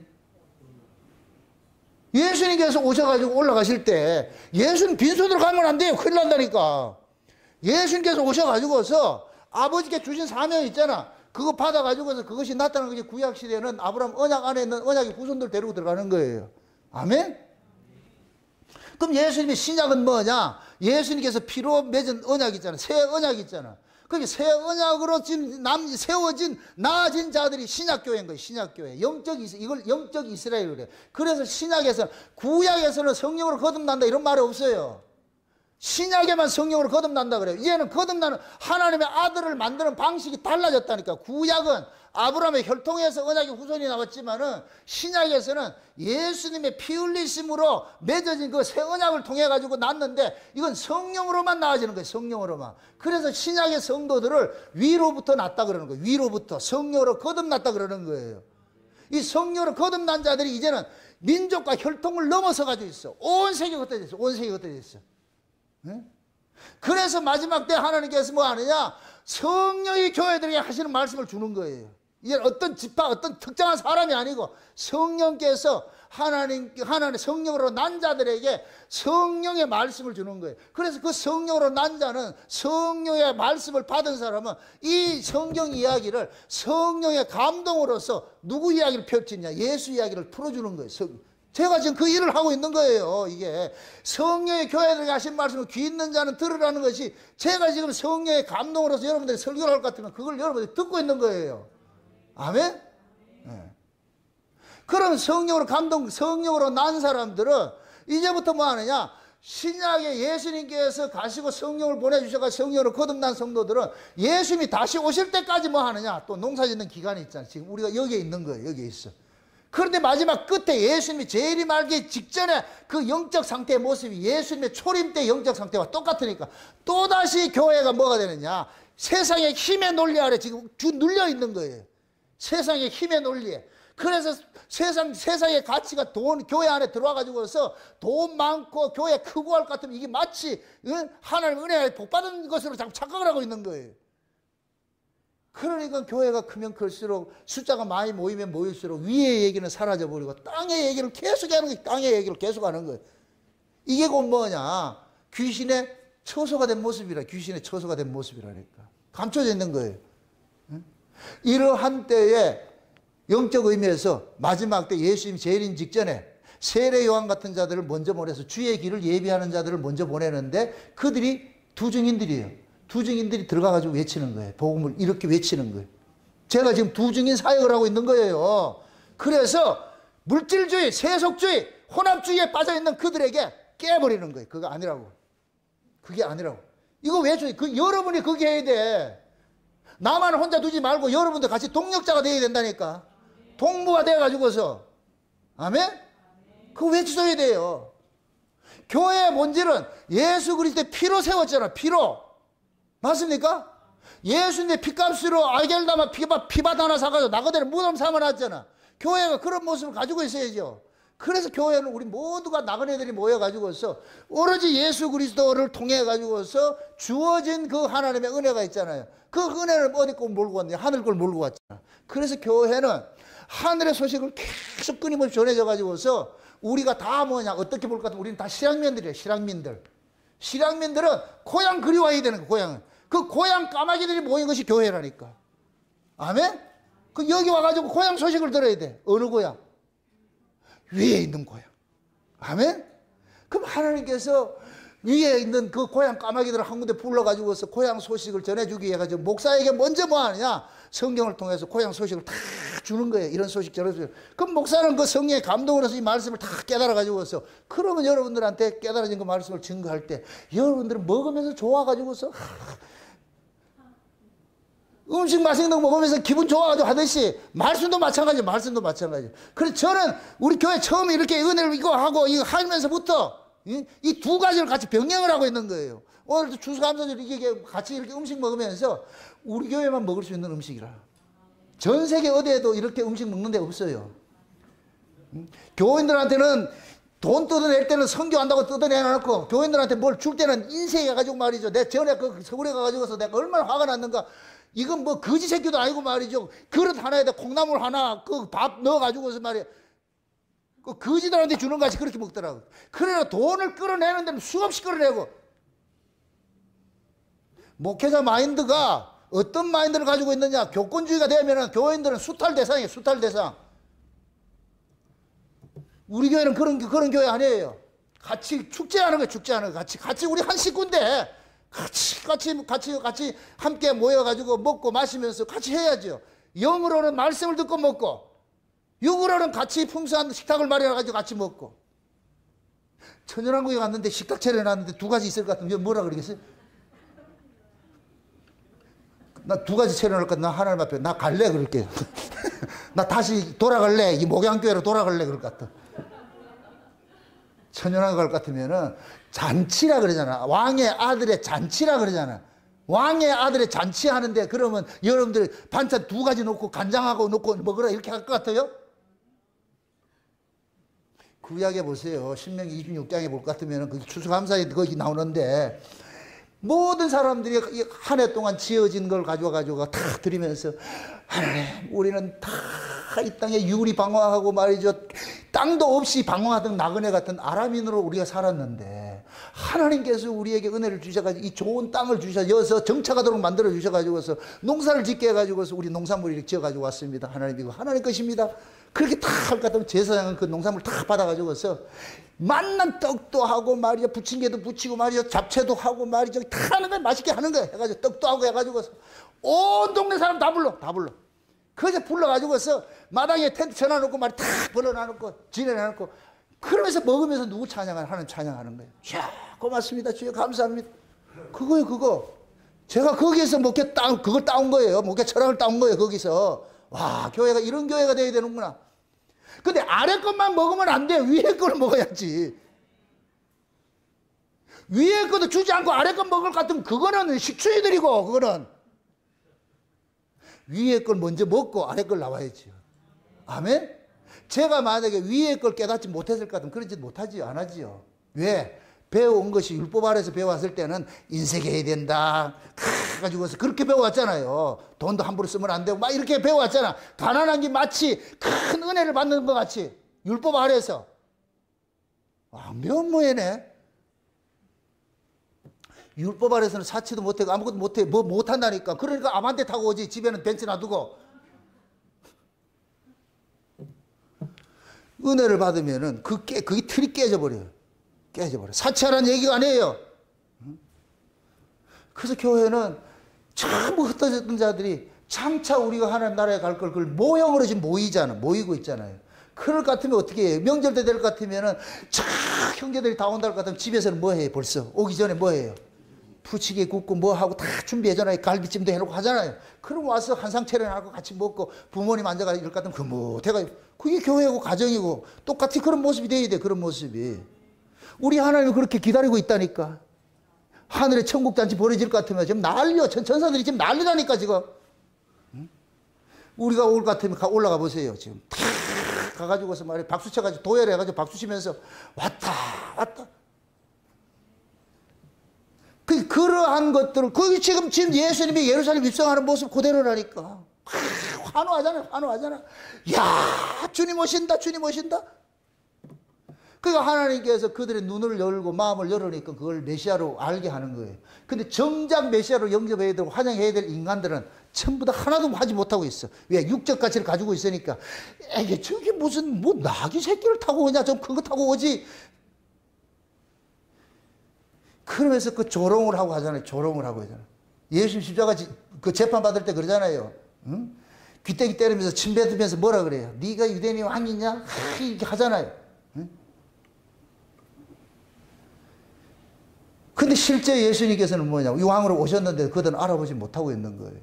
A: 예수님께서 오셔가지고 올라가실 때 예수님 빈손으로 가면 안 돼요. 큰일 난다니까. 예수님께서 오셔가지고서 아버지께 주신 사명이 있잖아. 그거 받아가지고서 그것이 나타나는 것이 구약시대는 아브라함 언약 안에 있는 언약의 후손들 데리고 들어가는 거예요. 아멘? 그럼 예수님의 신약은 뭐냐? 예수님께서 피로 맺은 언약이 있잖아. 새 언약이 있잖아. 그게 새 언약으로 지금 세워진 나아진 자들이 신약교회인 거예요. 신약교회. 이걸 영적 이스라엘 그래요. 그래서 신약에서, 구약에서는 성령으로 거듭난다 이런 말이 없어요. 신약에만 성령으로 거듭난다 그래요. 이제는 거듭나는 하나님의 아들을 만드는 방식이 달라졌다니까. 구약은 아브라함의 혈통에서 언약의 후손이 나왔지만은 신약에서는 예수님의 피 흘리심으로 맺어진 그 새 언약을 통해 가지고 났는데 이건 성령으로만 나아지는 거예요. 성령으로만. 그래서 신약의 성도들을 위로부터 났다 그러는 거예요. 위로부터 성령으로 거듭났다 그러는 거예요. 이 성령으로 거듭난 자들이 이제는 민족과 혈통을 넘어서 가지고 있어. 온 세계에 흩어져 있어. 온 세계에 흩어져 있어. 네? 그래서 마지막 때 하나님께서 뭐 하느냐, 성령이 교회들에게 하시는 말씀을 주는 거예요. 이제 어떤 집파, 어떤 특정한 사람이 아니고 성령께서 하나님 성령으로 난 자들에게 성령의 말씀을 주는 거예요. 그래서 그 성령으로 난 자는, 성령의 말씀을 받은 사람은 이 성경 이야기를 성령의 감동으로서 누구 이야기를 펼치냐, 예수 이야기를 풀어주는 거예요. 제가 지금 그 일을 하고 있는 거예요. 이게 성령의 교회들에게 하신 말씀을 귀 있는 자는 들으라는 것이, 제가 지금 성령의 감동으로서 여러분들이 설교를 할 것 같으면 그걸 여러분들이 듣고 있는 거예요. 아멘? 네. 그럼 성령으로 난 사람들은 이제부터 뭐 하느냐, 신약에 예수님께서 가시고 성령을 보내주셔서 성령으로 거듭난 성도들은 예수님이 다시 오실 때까지 뭐 하느냐, 또 농사짓는 기간이 있잖아요. 지금 우리가 여기에 있는 거예요. 여기에 있어. 그런데 마지막 끝에 예수님이 재림하기 직전에 그 영적 상태의 모습이 예수님의 초림 때 영적 상태와 똑같으니까 또다시 교회가 뭐가 되느냐, 세상의 힘의 논리 아래 지금 눌려 있는 거예요. 세상의 힘의 논리에. 그래서 세상의 가치가 교회 안에 들어와가지고서 돈 많고 교회 크고 할 것 같으면 이게 마치 하나님 은혜에 복받은 것으로 자꾸 착각을 하고 있는 거예요. 그러니까 교회가 크면 클수록, 숫자가 많이 모이면 모일수록 위의 얘기는 사라져버리고 땅의 얘기를 계속 하는 거예요. 땅의 얘기를 계속 하는 거예요. 이게 곧 뭐냐, 귀신의 처소가 된 모습이라. 귀신의 처소가 된 모습이라니까. 감춰져 있는 거예요. 이러한 때에 영적 의미에서 마지막 때 예수님이 재림 직전에 세례 요한 같은 자들을 먼저 보내서 주의 길을 예비하는 자들을 먼저 보내는데 그들이 두 증인들이에요. 두 증인들이 들어가가지고 외치는 거예요. 복음을 이렇게 외치는 거예요. 제가 지금 두 증인 사역을 하고 있는 거예요. 그래서 물질주의, 세속주의, 혼합주의에 빠져있는 그들에게 깨버리는 거예요. 그거 아니라고. 그게 아니라고. 이거 왜 줘요? 여러분이 그게 해야 돼. 나만 혼자 두지 말고 여러분도 같이 동력자가 되어야 된다니까. 동무가 돼가지고서. 아멘? 그거 외쳐줘야 돼요. 교회의 본질은 예수 그리스도의 피로 세웠잖아. 피로. 맞습니까? 예수님의 피값으로 알겔다마 피밭 하나 사가지고 나그네를 무덤 삼아놨잖아. 교회가 그런 모습을 가지고 있어야죠. 그래서 교회는 우리 모두가 나그네들이 모여가지고서 오로지 예수 그리스도를 통해가지고서 주어진 그 하나님의 은혜가 있잖아요. 그 은혜를 어디 걸 몰고 왔냐? 하늘 걸 몰고 왔잖아. 그래서 교회는 하늘의 소식을 계속 끊임없이 전해져가지고서 우리가 다 뭐냐? 어떻게 볼 것 같으면 우리는 다 실향민들이에요. 실향민들. 실향민들은 고향 그리워야 되는 거예요. 고향은. 그 고향 까마귀들이 모인 것이 교회라니까. 아멘? 그 여기 와가지고 고향 소식을 들어야 돼. 어느 고향? 위에 있는 고향. 아멘? 그럼 하나님께서 위에 있는 그 고향 까마귀들을 한 군데 불러가지고서 고향 소식을 전해주기 위해 가지고 목사에게 먼저 뭐 하느냐? 성경을 통해서 고향 소식을 다 주는 거예요. 이런 소식 전해주세요. 그럼 목사는 그 성령의 감동으로서 이 말씀을 다 깨달아가지고서 그러면 여러분들한테 깨달아진 그 말씀을 증거할 때 여러분들은 먹으면서 좋아가지고서 음식 맛있는 거 먹으면서 기분 좋아가지고 하듯이 말씀도 마찬가지예요. 말씀도 마찬가지예요. 그래서 저는 우리 교회 처음에 이렇게 은혜를 이거 하고 이거 하면서부터 이 두 가지를 같이 병행을 하고 있는 거예요. 오늘도 추수감사절 이게 같이 이렇게 음식 먹으면서 우리 교회만 먹을 수 있는 음식이라. 전 세계 어디에도 이렇게 음식 먹는 데 없어요. 교인들한테는 돈 뜯어낼 때는 선교한다고 뜯어내놓고 교인들한테 뭘 줄 때는 인쇄해가지고 말이죠. 내가 전에 그 서울에 가가지고서 내가 얼마나 화가 났는가. 이건 뭐 거지 새끼도 아니고 말이죠. 그릇 하나에다 콩나물 하나 그 밥 넣어가지고서 말이야. 그 거지들한테 주는 같이 그렇게 먹더라고. 그러나 돈을 끌어내는 데는 수없이 끌어내고. 목회자 마인드가 어떤 마인드를 가지고 있느냐. 교권주의가 되면 교인들은 수탈 대상이에요. 수탈 대상. 우리 교회는 그런 교회 아니에요. 같이 축제하는 거예요. 축제하는 거. 같이 우리 한 식구인데 같이 함께 모여가지고 먹고 마시면서 같이 해야죠. 영으로는 말씀을 듣고 먹고, 육으로는 같이 풍성한 식탁을 마련해가지고 같이 먹고. 천연한국에 갔는데 식탁 차려놨는데 두 가지 있을 것 같으면 뭐라 그러겠어요? 나 두 가지 차려놓을 것 같아. 나 하나님 앞에 나 갈래 그럴게. 나 다시 돌아갈래. 이 목양교회로 돌아갈래 그럴 것 같아. 천연한 것 같으면은 잔치라 그러잖아. 왕의 아들의 잔치라 그러잖아. 왕의 아들의 잔치 하는데 그러면 여러분들 반찬 두 가지 놓고 간장하고 놓고 먹으라 이렇게 할 것 같아요? 구약에 보세요. 신명기 26장에 볼 것 같으면 그 추수감사에 거기 나오는데 모든 사람들이 한 해 동안 지어진 걸 가지고 다 드리면서 하나님 우리는 다 이 땅에 유리 방황하고 말이죠. 땅도 없이 방황하던 나그네 같은 아람인으로 우리가 살았는데 하나님께서 우리에게 은혜를 주셔가지고 이 좋은 땅을 주셔서 정착하도록 만들어 주셔가지고서 농사를 짓게 해가지고서 우리 농산물을 이렇게 지어가지고 왔습니다. 하나님 이거 하나님 것입니다. 그렇게 다 할 것 같으면 제사장은 그 농산물 다 받아가지고서 만난 떡도 하고 말이죠. 부침개도 부치고 말이죠. 잡채도 하고 말이죠. 다 하는 거야. 맛있게 하는 거야. 해가지고 떡도 하고 해가지고서 온 동네 사람 다 불러. 그래서 불러가지고서 마당에 텐트 쳐놔놓고 말이 다 벌어놔놓고 지내놔놓고 그러면서 먹으면서 누구 찬양하는 하나님 찬양하는 거예요. 자 고맙습니다. 주여 감사합니다. 그거요 그거. 제가 거기에서 그걸 따온 거예요. 목회 철학을 따온 거예요. 거기서. 와 교회가 이런 교회가 돼야 되는구나. 근데 아래 것만 먹으면 안 돼요. 위에 걸 먹어야지. 위에 것도 주지 않고 아래 것 먹을 것 같으면 그거는 식충이들이고 그거는. 위에 걸 먼저 먹고 아래 걸 나와야지요. 아멘? 제가 만약에 위에 걸 깨닫지 못했을 것 같으면 그러지 못하지요. 안 하지요. 왜? 배워온 것이 율법 아래에서 배워왔을 때는 인색해야 된다. 가지고서 그렇게 배워왔잖아요. 돈도 함부로 쓰면 안 되고 막 이렇게 배워왔잖아. 가난한 게 마치 큰 은혜를 받는 것 같이 율법 아래에서. 안 배운 모양이네. 율법 아래서는 사치도 못하고 아무것도 못해. 뭐 못한다니까. 그러니까 아반떼 타고 오지. 집에는 벤츠 놔두고. 은혜를 받으면은 그게 틀이 깨져버려요. 사치하라는 얘기가 아니에요. 그래서 교회는 전부 흩어졌던 자들이 장차 우리가 하나님 나라에 갈 걸 그걸 모형으로 지금 모이고 있잖아요. 그럴 것 같으면 어떻게 해요? 명절 때 될 것 같으면은 형제들이 다 온다 할 것 같으면 집에서는 뭐 해요? 벌써 오기 전에 뭐 해요? 부치게 굽고 뭐 하고 다 준비해잖아요. 갈비찜도 해놓고 하잖아요. 그럼 와서 한상 차려놓고 같이 먹고 부모님 앉아가지고 이럴 것 같으면 그뭇해가 그게 교회고 가정이고 똑같이 그런 모습이 돼야 돼. 그런 모습이. 우리 하나님은 그렇게 기다리고 있다니까. 하늘에 천국잔치 벌어질 것 같으면 지금 난리요. 전사들이 지금 난리라니까 지금. 우리가 올 것 같으면 올라가 보세요. 지금 탁 가가지고서 말이야 박수 쳐가지고 도열해가지고 박수 치면서 왔다 왔다. 그러한 것들을 그게 지금 예수님이 예루살렘 입성하는 모습 그대로라니까. 환호하잖아. 야 주님 오신다 주님 오신다. 그러니까 하나님께서 그들의 눈을 열고 마음을 열으니까 그걸 메시아로 알게 하는 거예요. 근데 정작 메시아로 영접해야 되고 환영해야 될 인간들은 전부 다 하나도 하지 못하고 있어. 왜? 육적 가치를 가지고 있으니까. 에게 저게 무슨 뭐 나귀 새끼를 타고 오냐 좀 큰 거 타고 오지. 그러면서 그 조롱을 하고 하잖아요. 조롱을 하고 하잖아요. 예수님 십자가 그 재판 받을 때 그러잖아요. 응? 귀때기 때리면서 침 뱉으면서 뭐라 그래요? 네가 유대인이 왕이냐? 이렇게 하잖아요. 응? 근데 실제 예수님께서는 뭐냐고 이 왕으로 오셨는데 그들은 알아보지 못하고 있는 거예요.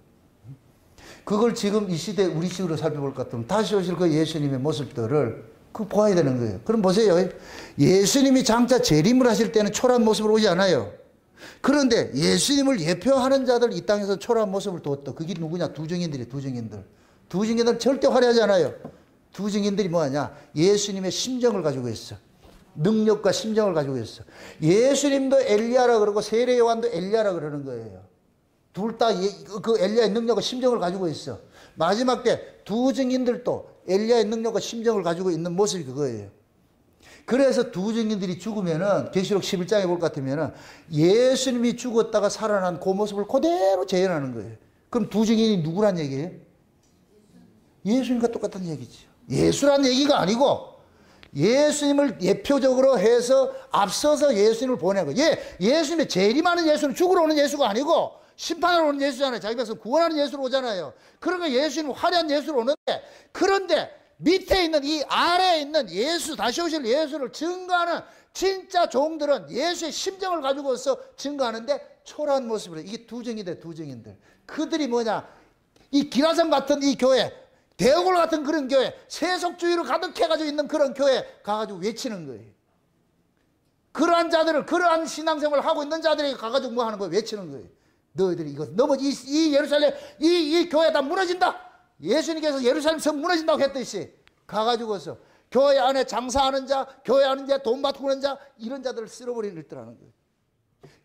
A: 그걸 지금 이 시대 우리 식으로 살펴볼 것 같으면 다시 오실 그 예수님의 모습들을 그 보아야 되는 거예요. 그럼 보세요. 예수님이 장차 재림을 하실 때는 초라한 모습으로 오지 않아요. 그런데 예수님을 예표하는 자들 이 땅에서 초라한 모습을 두었다. 그게 누구냐? 두 증인들이 두 증인들. 두 증인들은 절대 화려하지 않아요. 두 증인들이 뭐하냐? 예수님의 심정을 가지고 있어. 능력과 심정을 가지고 있어. 예수님도 엘리야라 그러고 세례 요한도 엘리야라 그러는 거예요. 둘 다 그 엘리야의 능력과 심정을 가지고 있어. 마지막 때 두 증인들도 엘리야의 능력과 심정을 가지고 있는 모습이 그거예요. 그래서 두 증인들이 죽으면은 계시록 11장에 볼 것 같으면은 예수님이 죽었다가 살아난 그 모습을 그대로 재현하는 거예요. 그럼 두 증인이 누구란 얘기예요? 예수님과 똑같은 얘기죠. 예수란 얘기가 아니고 예수님을 예표적으로 해서 앞서서 예수님을 보낸 거예요. 예수님의 재림하는 예수는 죽으러 오는 예수가 아니고 심판하러 오는 예수잖아요. 자기 백성 구원하는 예수로 오잖아요. 그러니까 예수님은 화려한 예수로 오는데, 그런데 밑에 있는 이 아래에 있는 예수, 다시 오실 예수를 증거하는 진짜 종들은 예수의 심정을 가지고서 증거하는데 초라한 모습으로. 이게 두 증인들, 두 증인들. 그들이 뭐냐? 이 기라성 같은 이 교회, 대오골 같은 그런 교회, 세속주의로 가득해가지고 있는 그런 교회 가가지고 외치는 거예요. 그러한 자들을, 그러한 신앙생활을 하고 있는 자들에게 가가지고 뭐 하는 거예요? 외치는 거예요. 너희들이 이거 이 예루살렘 이 교회 다 무너진다. 예수님께서 예루살렘 성 무너진다고 했듯이 가가지고서 교회 안에 장사하는 자, 교회 안에 돈 바꾸는 자, 이런 자들을 쓸어버리는 거예요.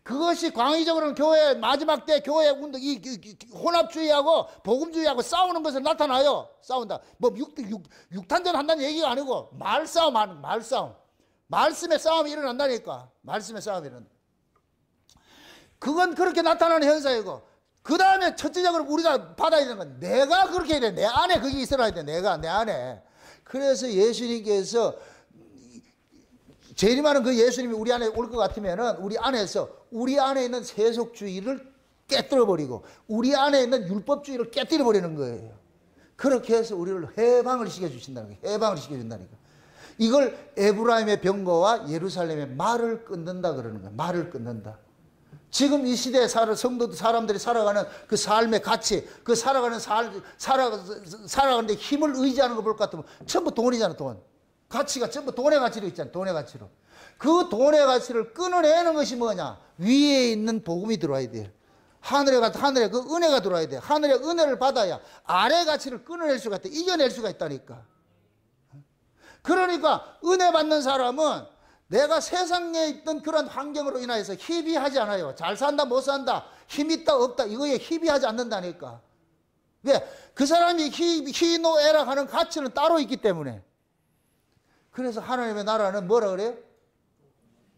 A: 그것이 광의적으로는 교회 마지막 때 교회 운동 이 혼합주의하고 복음주의하고 싸우는 것을 나타나요. 싸운다. 뭐 육탄전 한다는 얘기가 아니고 말싸움 하는 말싸움. 말씀의 싸움이 일어난다니까. 말씀의 싸움이 일어난다. 그건 그렇게 나타나는 현상이고, 그 다음에 첫째적으로 우리가 받아야 되는 건 내가 그렇게 해야 돼. 내 안에 그게 있어야 돼. 내가 내 안에. 그래서 예수님께서 재림하는 그 예수님이 우리 안에 올 것 같으면은 우리 안에서 우리 안에 있는 세속주의를 깨뜨려버리고 우리 안에 있는 율법주의를 깨뜨려버리는 거예요. 그렇게 해서 우리를 해방을 시켜주신다는 거예요. 해방을 시켜준다니까. 이걸 에브라임의 병거와 예루살렘의 말을 끊는다 그러는 거예요. 말을 끊는다. 지금 이 시대에 사람들이 살아가는 그 삶의 가치, 그 살아가는데 힘을 의지하는 거 볼 것 같으면 전부 돈이잖아, 돈. 가치가 전부 돈의 가치로 있잖아, 돈의 가치로. 그 돈의 가치를 끊어내는 것이 뭐냐? 위에 있는 복음이 들어와야 돼요. 하늘에 그 은혜가 들어와야 돼요. 하늘의 은혜를 받아야 아래 가치를 끊어낼 수가 있다, 이겨낼 수가 있다니까. 그러니까 은혜 받는 사람은 내가 세상에 있던 그런 환경으로 인하여서 희비하지 않아요. 잘 산다, 못 산다, 힘 있다, 없다, 이거에 희비하지 않는다니까. 왜? 그 사람이 희노애락 하는 가치는 따로 있기 때문에. 그래서 하나님의 나라는 뭐라 그래요?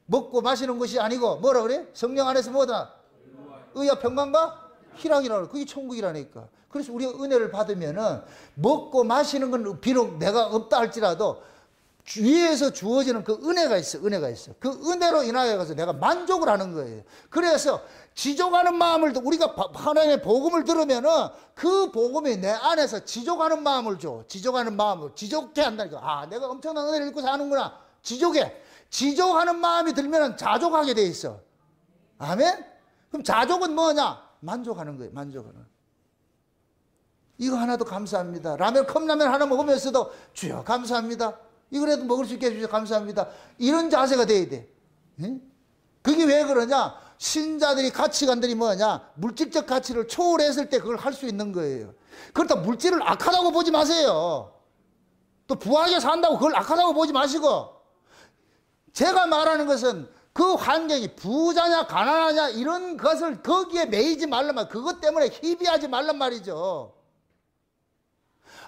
A: 먹고 마시는 것이 아니고 뭐라 그래요? 성령 안에서 뭐다? 의와 평강과 희락이라고 그래요. 그게 천국이라니까. 그래서 우리가 은혜를 받으면은 먹고 마시는 건 비록 내가 없다 할지라도 위에서 주어지는 그 은혜가 있어, 은혜가 있어. 그 은혜로 인하여 가서 내가 만족을 하는 거예요. 그래서 지족하는 마음을, 우리가 하나님의 복음을 들으면은 그 복음이 내 안에서 지족하는 마음을 줘. 지족하는 마음을, 지족해 한다니까. 아, 내가 엄청난 은혜를 입고 사는구나. 지족해. 지족하는 마음이 들면은 자족하게 돼 있어. 아멘? 그럼 자족은 뭐냐? 만족하는 거예요. 만족하는. 이거 하나도 감사합니다. 라면, 컵라면 하나 먹으면서도 주여 감사합니다. 이거라도 먹을 수 있게 해주셔서 감사합니다. 이런 자세가 돼야 돼. 응? 그게 왜 그러냐? 신자들이 가치관들이 뭐냐? 물질적 가치를 초월했을 때 그걸 할 수 있는 거예요. 그렇다고 물질을 악하다고 보지 마세요. 또 부하게 산다고 그걸 악하다고 보지 마시고, 제가 말하는 것은 그 환경이 부자냐 가난하냐 이런 것을 거기에 매이지 말란 말, 그것 때문에 희비하지 말란 말이죠.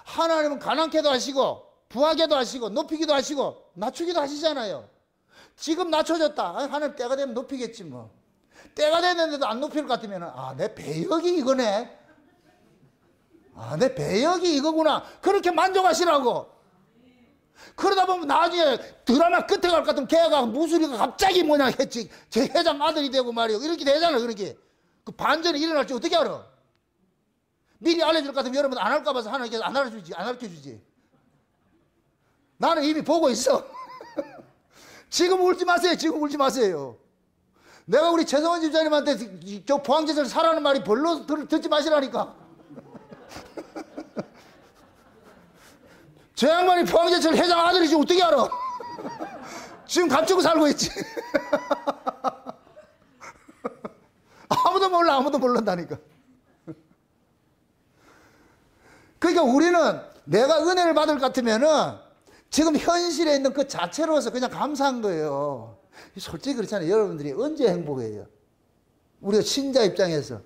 A: 하나님은 가난케도 하시고 부하게도 하시고 높이기도 하시고 낮추기도 하시잖아요. 지금 낮춰졌다. 하나님 때가 되면 높이겠지 뭐. 때가 됐는데도 안 높일 것 같으면 내 배역이 이거네. 내 배역이 이거구나. 그렇게 만족하시라고. 그러다 보면 나중에 드라마 끝에 갈 것 같으면 걔가 무술이가 갑자기 뭐냐 했지. 제 회장 아들이 되고 말이요. 이렇게 되잖아. 그렇게. 그 반전이 일어날지 어떻게 알아? 미리 알려줄 것 같으면 여러분 안 할까 봐서 하나님께서 안 알려주지. 나는 이미 보고 있어. 지금 울지 마세요. 지금 울지 마세요. 내가 우리 최성원 집사님한테 저 포항제설 사라는 말이 별로 듣지 마시라니까. 저 양반이 포항제철 회장 아들이지 어떻게 알아? 지금 감추고 살고 있지. 아무도 몰라. 아무도 모른다니까. 그러니까 우리는 내가 은혜를 받을 것 같으면은 지금 현실에 있는 그 자체로서 그냥 감사한 거예요. 솔직히 그렇잖아요. 여러분들이 언제 행복해요? 우리가 신자 입장에서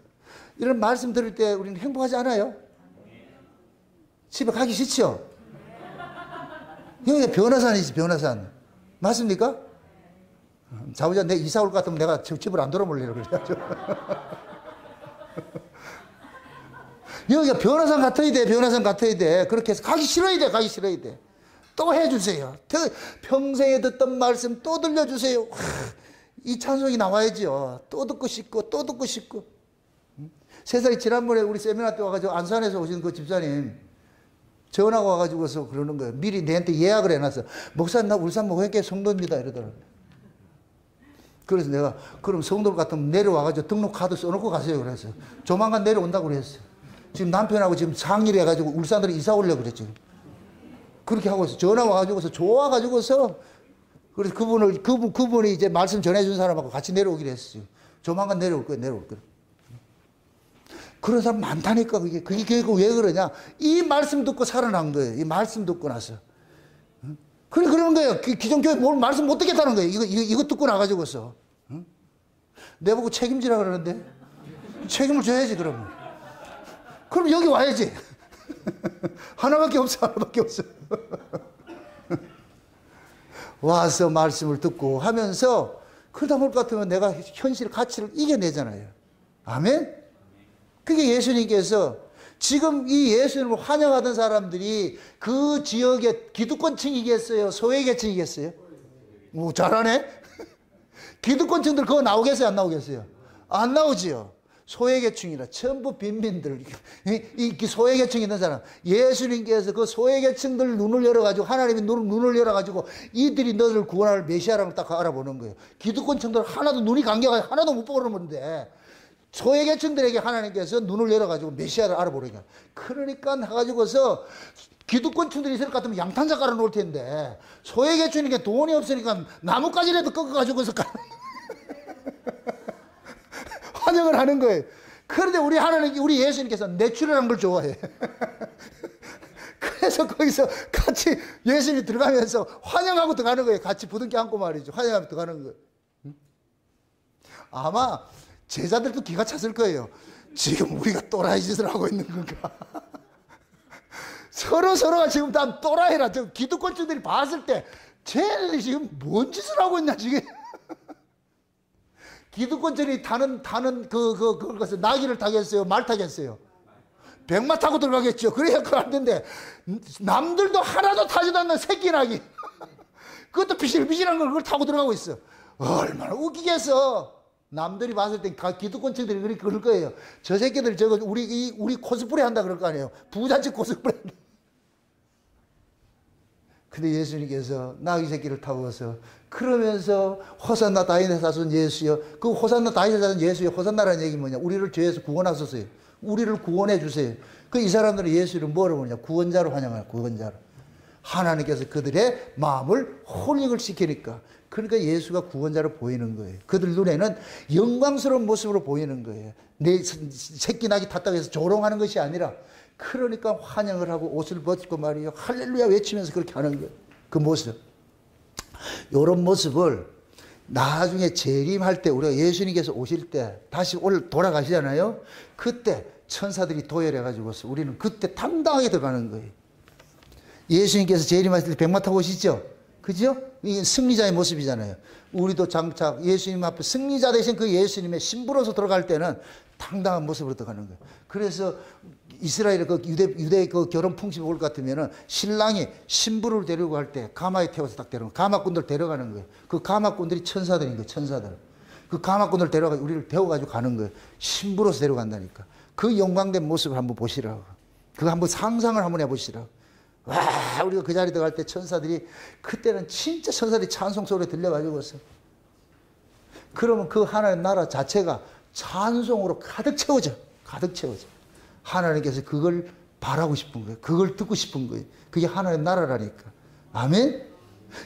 A: 이런 말씀 들을 때 우리는 행복하지 않아요? 집에 가기 싫죠? 여기가 변화산이지, 변화산. 맞습니까? 자우자 내 이사 올 것 같으면 내가 집을 안 돌아보려고 그래가지고. 여기가 변화산 같아야 돼, 변화산 같아야 돼. 그렇게 해서 가기 싫어야 돼, 가기 싫어야 돼. 또 해주세요. 평생에 듣던 말씀 또 들려주세요. 이 찬송이 나와야죠. 또 듣고 싶고, 또 듣고 싶고. 세상에 지난번에 우리 세미나 때 와가지고 안산에서 오신 그 집사님 전화가 와가지고서 그러는 거예요. 미리 내한테 예약을 해놨어. 목사님, 나 울산 목회교회 성도입니다. 이러더라고요. 그래서 내가, 그럼 성도 같으면 내려와가지고 등록 카드 써놓고 가세요. 그랬어요. 조만간 내려온다고 그랬어요. 지금 남편하고 지금 상의를 해가지고 울산으로 이사 오려고 그랬죠. 그렇게 하고 있어. 전화 와가지고서 좋아가지고서, 그래서 그분이 이제 말씀 전해준 사람하고 같이 내려오기로 했어요. 조만간 내려올 거예요. 그런 사람 많다니까. 그게 왜 그러냐? 이 말씀 듣고 살아난 거예요. 이 말씀 듣고 나서. 그러는 거예요. 기존교회 뭘 말씀 못 듣겠다는 거예요. 이거 듣고 나가지고서. 내보고 책임지라 그러는데. 책임을 져야지, 그러면. 그럼 여기 와야지. 하나밖에 없어. 와서 말씀을 듣고 하면서 그러다 볼 것 같으면 내가 현실 가치를 이겨내잖아요. 아멘? 그게 예수님께서 지금 이 예수님을 환영하던 사람들이 그 지역의 기득권층이겠어요? 소외계층이겠어요? 오, 잘하네? 기득권층들 그거 나오겠어요? 안 나오겠어요? 안 나오지요. 소외계층이라 전부 빈민들, 이 소외계층 있는 사람, 예수님께서 그 소외계층들 눈을 열어가지고, 하나님이 눈을 열어가지고 이들이 너를 구원할 메시아라고 딱 알아보는 거예요. 기득권층들 하나도 눈이 감겨가지고 하나도 못 보고 그러는데 소외계층들에게 하나님께서 눈을 열어가지고 메시아를 알아보니까, 그러니까 해가지고서 기득권층들이 있을 것 같으면 양탄자 깔아놓을 텐데 소외계층이니까 돈이 없으니까 나뭇가지라도 꺾어가지고서 환영을 하는 거예요. 그런데 우리 예수님께서 내추럴한 걸 좋아해. 그래서 거기서 같이 예수님이 들어가면서 환영하고 들어가는 거예요. 같이 부둥켜 안고 말이죠. 환영하고 들어가는 거예요. 아마 제자들도 기가 찼을 거예요. 지금 우리가 또라이 짓을 하고 있는 건가? 서로가 지금 다 또라이라. 저 기득권층들이 봤을 때 쟤네들이 지금 뭔 짓을 하고 있나 지금. 기득권층이 타는 그것을 나귀를 타겠어요? 말 타겠어요? 백마 타고 들어가겠죠. 그래야 그거 안 된대. 남들도 하나도 타지도 않는 새끼 나귀. 그것도 비실비실한 걸 그걸 타고 들어가고 있어. 얼마나 웃기겠어. 남들이 봤을 때 기득권층들이 그럴 거예요. 저 새끼들 저거 우리 코스프레 한다 그럴 거 아니에요. 부잣집 코스프레 한다. 근데 예수님께서 나귀 새끼를 타고 와서 그러면서 호산나 다윗의 자손 예수여, 그 호산나 다윗의 자손 예수여, 호산나라는 얘기 뭐냐? 우리를 죄에서 구원하소서요. 우리를 구원해 주세요. 그 이 사람들은 예수를 뭐로 보냐? 구원자로 환영하는 구원자로. 하나님께서 그들의 마음을 혼익을 시키니까, 그러니까 예수가 구원자로 보이는 거예요. 그들 눈에는 영광스러운 모습으로 보이는 거예요. 내 새끼 나귀 탔다고 해서 조롱하는 것이 아니라, 그러니까 환영을 하고 옷을 벗고 말이요, 할렐루야 외치면서 그렇게 하는 거예요. 그 모습. 이런 모습을 나중에 재림할 때, 우리가 예수님께서 오실 때 다시 돌아가시잖아요. 그때 천사들이 도열해가지고서 우리는 그때 당당하게 들어가는 거예요. 예수님께서 재림하실 때 백마 타고 오시죠? 그죠? 이게 승리자의 모습이잖아요. 우리도 장착 예수님 앞에 승리자 대신 그 예수님의 신부로서 들어갈 때는 당당한 모습으로 들어가는 거예요. 그래서 이스라엘의 그 유대 그 결혼 풍습이 올 것 같으면은 신랑이 신부를 데리고 갈 때 가마에 태워서 딱 데려가는, 가마꾼들 데려가는 거예요. 그 가마꾼들이 천사들인 거예요, 천사들. 그 가마꾼들 데려가 우리를 태워가지고 가는 거예요. 신부로서 데려간다니까. 그 영광된 모습을 한번 보시라고. 그거 한번 상상을 한번 해보시라고. 와, 우리가 그 자리에 들어갈 때 천사들이, 그때는 진짜 천사들이 찬송 소리 들려가지고서, 그러면 그 하나님 나라 자체가 찬송으로 가득 채워져. 가득 채워져. 하나님께서 그걸 바라고 싶은 거예요. 그걸 듣고 싶은 거예요. 그게 하나님 나라라니까. 아멘?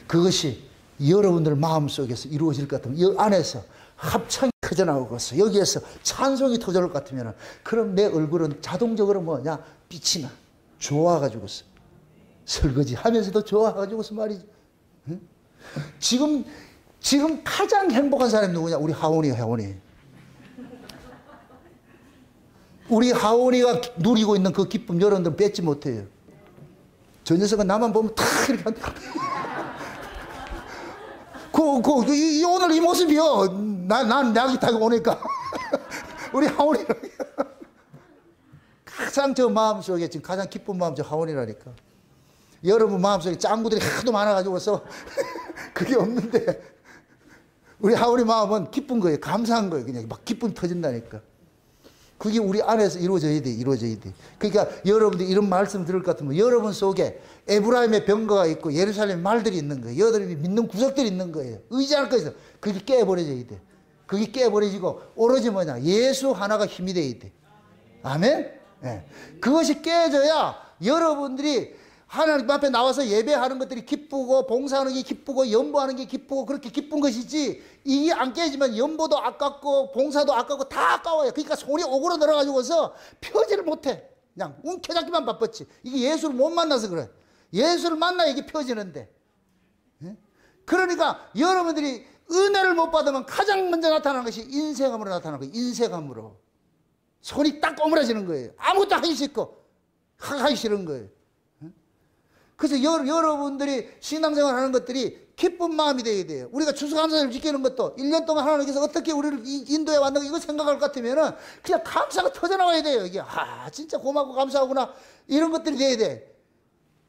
A: 그것이 여러분들 마음속에서 이루어질 것 같으면, 이 안에서 합창이 터져나오겠어. 여기에서 찬송이 터져올 것 같으면, 그럼 내 얼굴은 자동적으로 뭐냐? 빛이 나. 좋아가지고서. 설거지 하면서도 좋아가지고서 말이지. 응? 지금 가장 행복한 사람이 누구냐? 우리 하원이. 우리 하원이가 누리고 있는 그 기쁨 여러분들은 뺏지 못해요. 저 녀석은 나만 보면 탁 이렇게 한다. 오늘 이 모습이요. 난 약이 타고 오니까. 우리 하원이. 가장 저 마음속에 지금 가장 기쁜 마음 저 하원이라니까. 여러분 마음속에 짱구들이 하도 많아가지고서 그게 없는데, 우리 하원이 마음은 기쁜 거예요. 감사한 거예요. 그냥 막 기쁨이 터진다니까. 그게 우리 안에서 이루어져야 돼. 그러니까 여러분들이 이런 말씀 들을 것 같으면, 여러분 속에 에브라임의 병거가 있고 예루살렘 말들이 있는 거예요. 여러분이 믿는 구석들이 있는 거예요. 의지할 것에서 그게 깨버려져야 돼. 그게 깨버려지고 오로지 뭐냐? 예수 하나가 힘이 돼야 돼. 아멘? 네. 그것이 깨져야 여러분들이 하나님 앞에 나와서 예배하는 것들이 기쁘고, 봉사하는 게 기쁘고, 연보하는 게 기쁘고, 그렇게 기쁜 것이지, 이게 안 깨지면 연보도 아깝고 봉사도 아깝고 다 아까워요. 그러니까 손이 오그러 들어가지고서 펴지를 못해. 그냥 움켜잡기만 바빴지. 이게 예수를 못 만나서 그래. 예수를 만나야 이게 펴지는데. 그러니까 여러분들이 은혜를 못 받으면 가장 먼저 나타나는 것이 인색함으로 나타나는 거예요. 인색함으로. 손이 딱 꼬물어지는 거예요. 아무것도 하기 싫고 하기 싫은 거예요. 그래서 여러분들이 신앙생활 하는 것들이 기쁜 마음이 되어야 돼요. 우리가 추수감사를 지키는 것도 1년 동안 하나님께서 어떻게 우리를 인도해 왔는가 이거 생각할 것 같으면은 그냥 감사가 터져나와야 돼요. 이게 진짜 고맙고 감사하구나 이런 것들이 돼야 돼.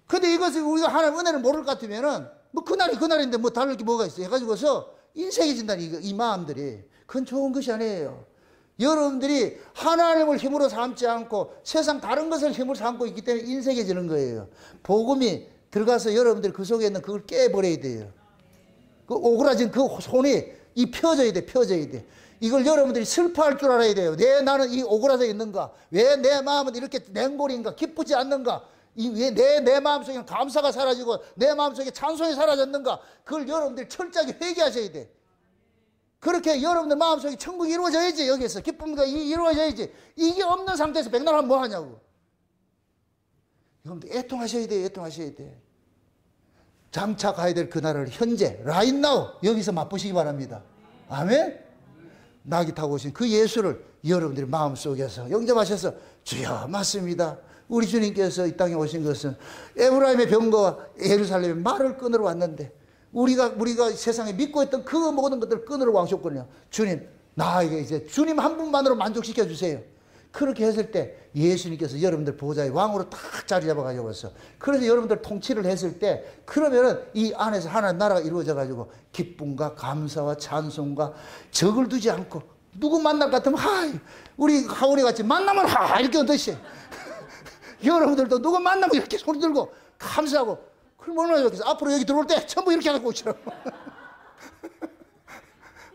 A: 근데 이것을 우리가 하나님 은혜를 모를 것 같으면은 뭐 그날이 그날인데 뭐 다를 게 뭐가 있어 해가지고서 인색해진다니 이 마음들이. 그건 좋은 것이 아니에요. 여러분들이 하나님을 힘으로 삼지 않고 세상 다른 것을 힘으로 삼고 있기 때문에 인색해지는 거예요. 복음이 들어가서 여러분들이 그 속에 있는 그걸 깨버려야 돼요. 그 오그라진 그 손이 펴져야 돼. 이걸 여러분들이 슬퍼할 줄 알아야 돼요. 왜 나는 이 오그라져 있는가? 왜 내 마음은 이렇게 냉골인가? 기쁘지 않는가? 왜 내 마음속에 감사가 사라지고 내 마음속에 찬송이 사라졌는가? 그걸 여러분들이 철저하게 회개하셔야 돼. 그렇게 여러분들 마음속에 천국이 이루어져야지. 여기서 기쁨이 이루어져야지. 이게 없는 상태에서 백날 하면 뭐 하냐고. 여러분들 애통하셔야 돼. 장차 가야 될 그날을 현재 right now 여기서 맛보시기 바랍니다. 아멘. 낙이 타고 오신 그 예수를 여러분들이 마음속에서 영접하셔서 주여 맞습니다. 우리 주님께서 이 땅에 오신 것은 에브라임의 병거와 예루살렘의 말을 끊으러 왔는데 우리가 세상에 믿고 있던 그 모든 것들을 끊으러 오셨거든요. 주님, 나에게 이제 주님 한 분만으로 만족시켜 주세요. 그렇게 했을 때 예수님께서 여러분들 보좌의 왕으로 딱 자리 잡아가지고서 그래서 여러분들 통치를 했을 때 그러면은 이 안에서 하나님 나라가 이루어져 가지고 기쁨과 감사와 찬송과 적을 두지 않고 누구 만날 것 같으면 우리 하울이 같이 만나면 이렇게 하듯이 여러분들도 누구 만나면 이렇게 소리 들고 감사하고 그럼 얼마나 좋겠어. 앞으로 여기 들어올 때 전부 이렇게 하고 오시라고.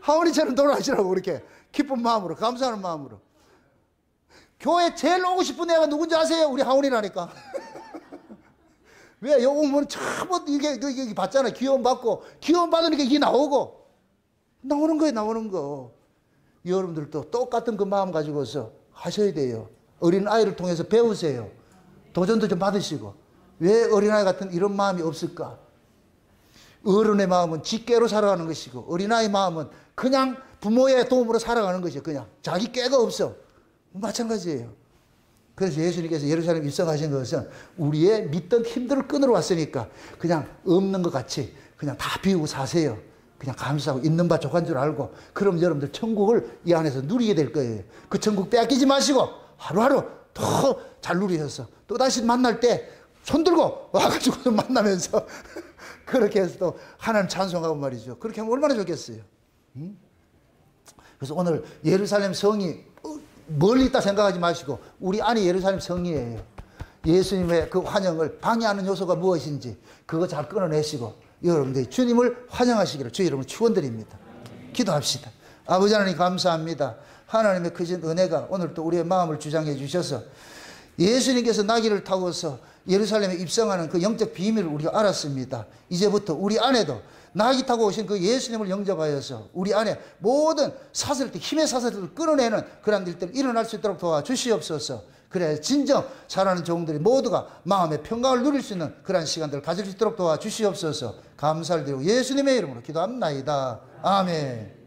A: 하원이처럼 돌아가시라고 그렇게 기쁜 마음으로 감사하는 마음으로. 교회 제일 오고 싶은 애가 누군지 아세요? 우리 하원이라니까. 왜? 여기 오면 전부 이게 받잖아. 기원 받고 기원 받으니까 이게 나오고 나오는 거예요. 나오는 거. 여러분들도 똑같은 그 마음 가지고서 하셔야 돼요. 어린아이를 통해서 배우세요. 도전도 좀 받으시고. 왜 어린아이 같은 이런 마음이 없을까? 어른의 마음은 직계로 살아가는 것이고 어린아이 마음은 그냥 부모의 도움으로 살아가는 것이에요. 그냥 자기 꾀가 없어. 마찬가지예요. 그래서 예수님께서 예루살렘 입성하신 것은 우리의 믿던 힘들을 끊으러 왔으니까 그냥 없는 것 같이 그냥 다 비우고 사세요. 그냥 감사하고 있는 바 족한 줄 알고 그럼 여러분들 천국을 이 안에서 누리게 될 거예요. 그 천국 빼앗기지 마시고 하루하루 더 잘 누리셔서 또 다시 만날 때 손들고 와가지고 만나면서 그렇게 해서 또 하나님 찬송하고 말이죠. 그렇게 하면 얼마나 좋겠어요. 그래서 오늘 예루살렘 성이 멀리 있다 생각하지 마시고 우리 안이 예루살렘 성이에요. 예수님의 그 환영을 방해하는 요소가 무엇인지 그거 잘 끊어내시고 여러분들이 주님을 환영하시기를 주의 이름으로 축원드립니다. 기도합시다. 아버지 하나님 감사합니다. 하나님의 크신 은혜가 오늘 또 우리의 마음을 주장해 주셔서 예수님께서 나귀를 타고서 예루살렘에 입성하는 그 영적 비밀을 우리가 알았습니다. 이제부터 우리 안에도 나귀 타고 오신 그 예수님을 영접하여서 우리 안에 모든 사슬들, 힘의 사슬들을 끊어내는 그런 일들이 일어날 수 있도록 도와주시옵소서. 그래 진정 잘하는 종들이 모두가 마음의 평강을 누릴 수 있는 그런 시간들을 가질 수 있도록 도와주시옵소서. 감사를 드리고 예수님의 이름으로 기도합나이다. 아멘.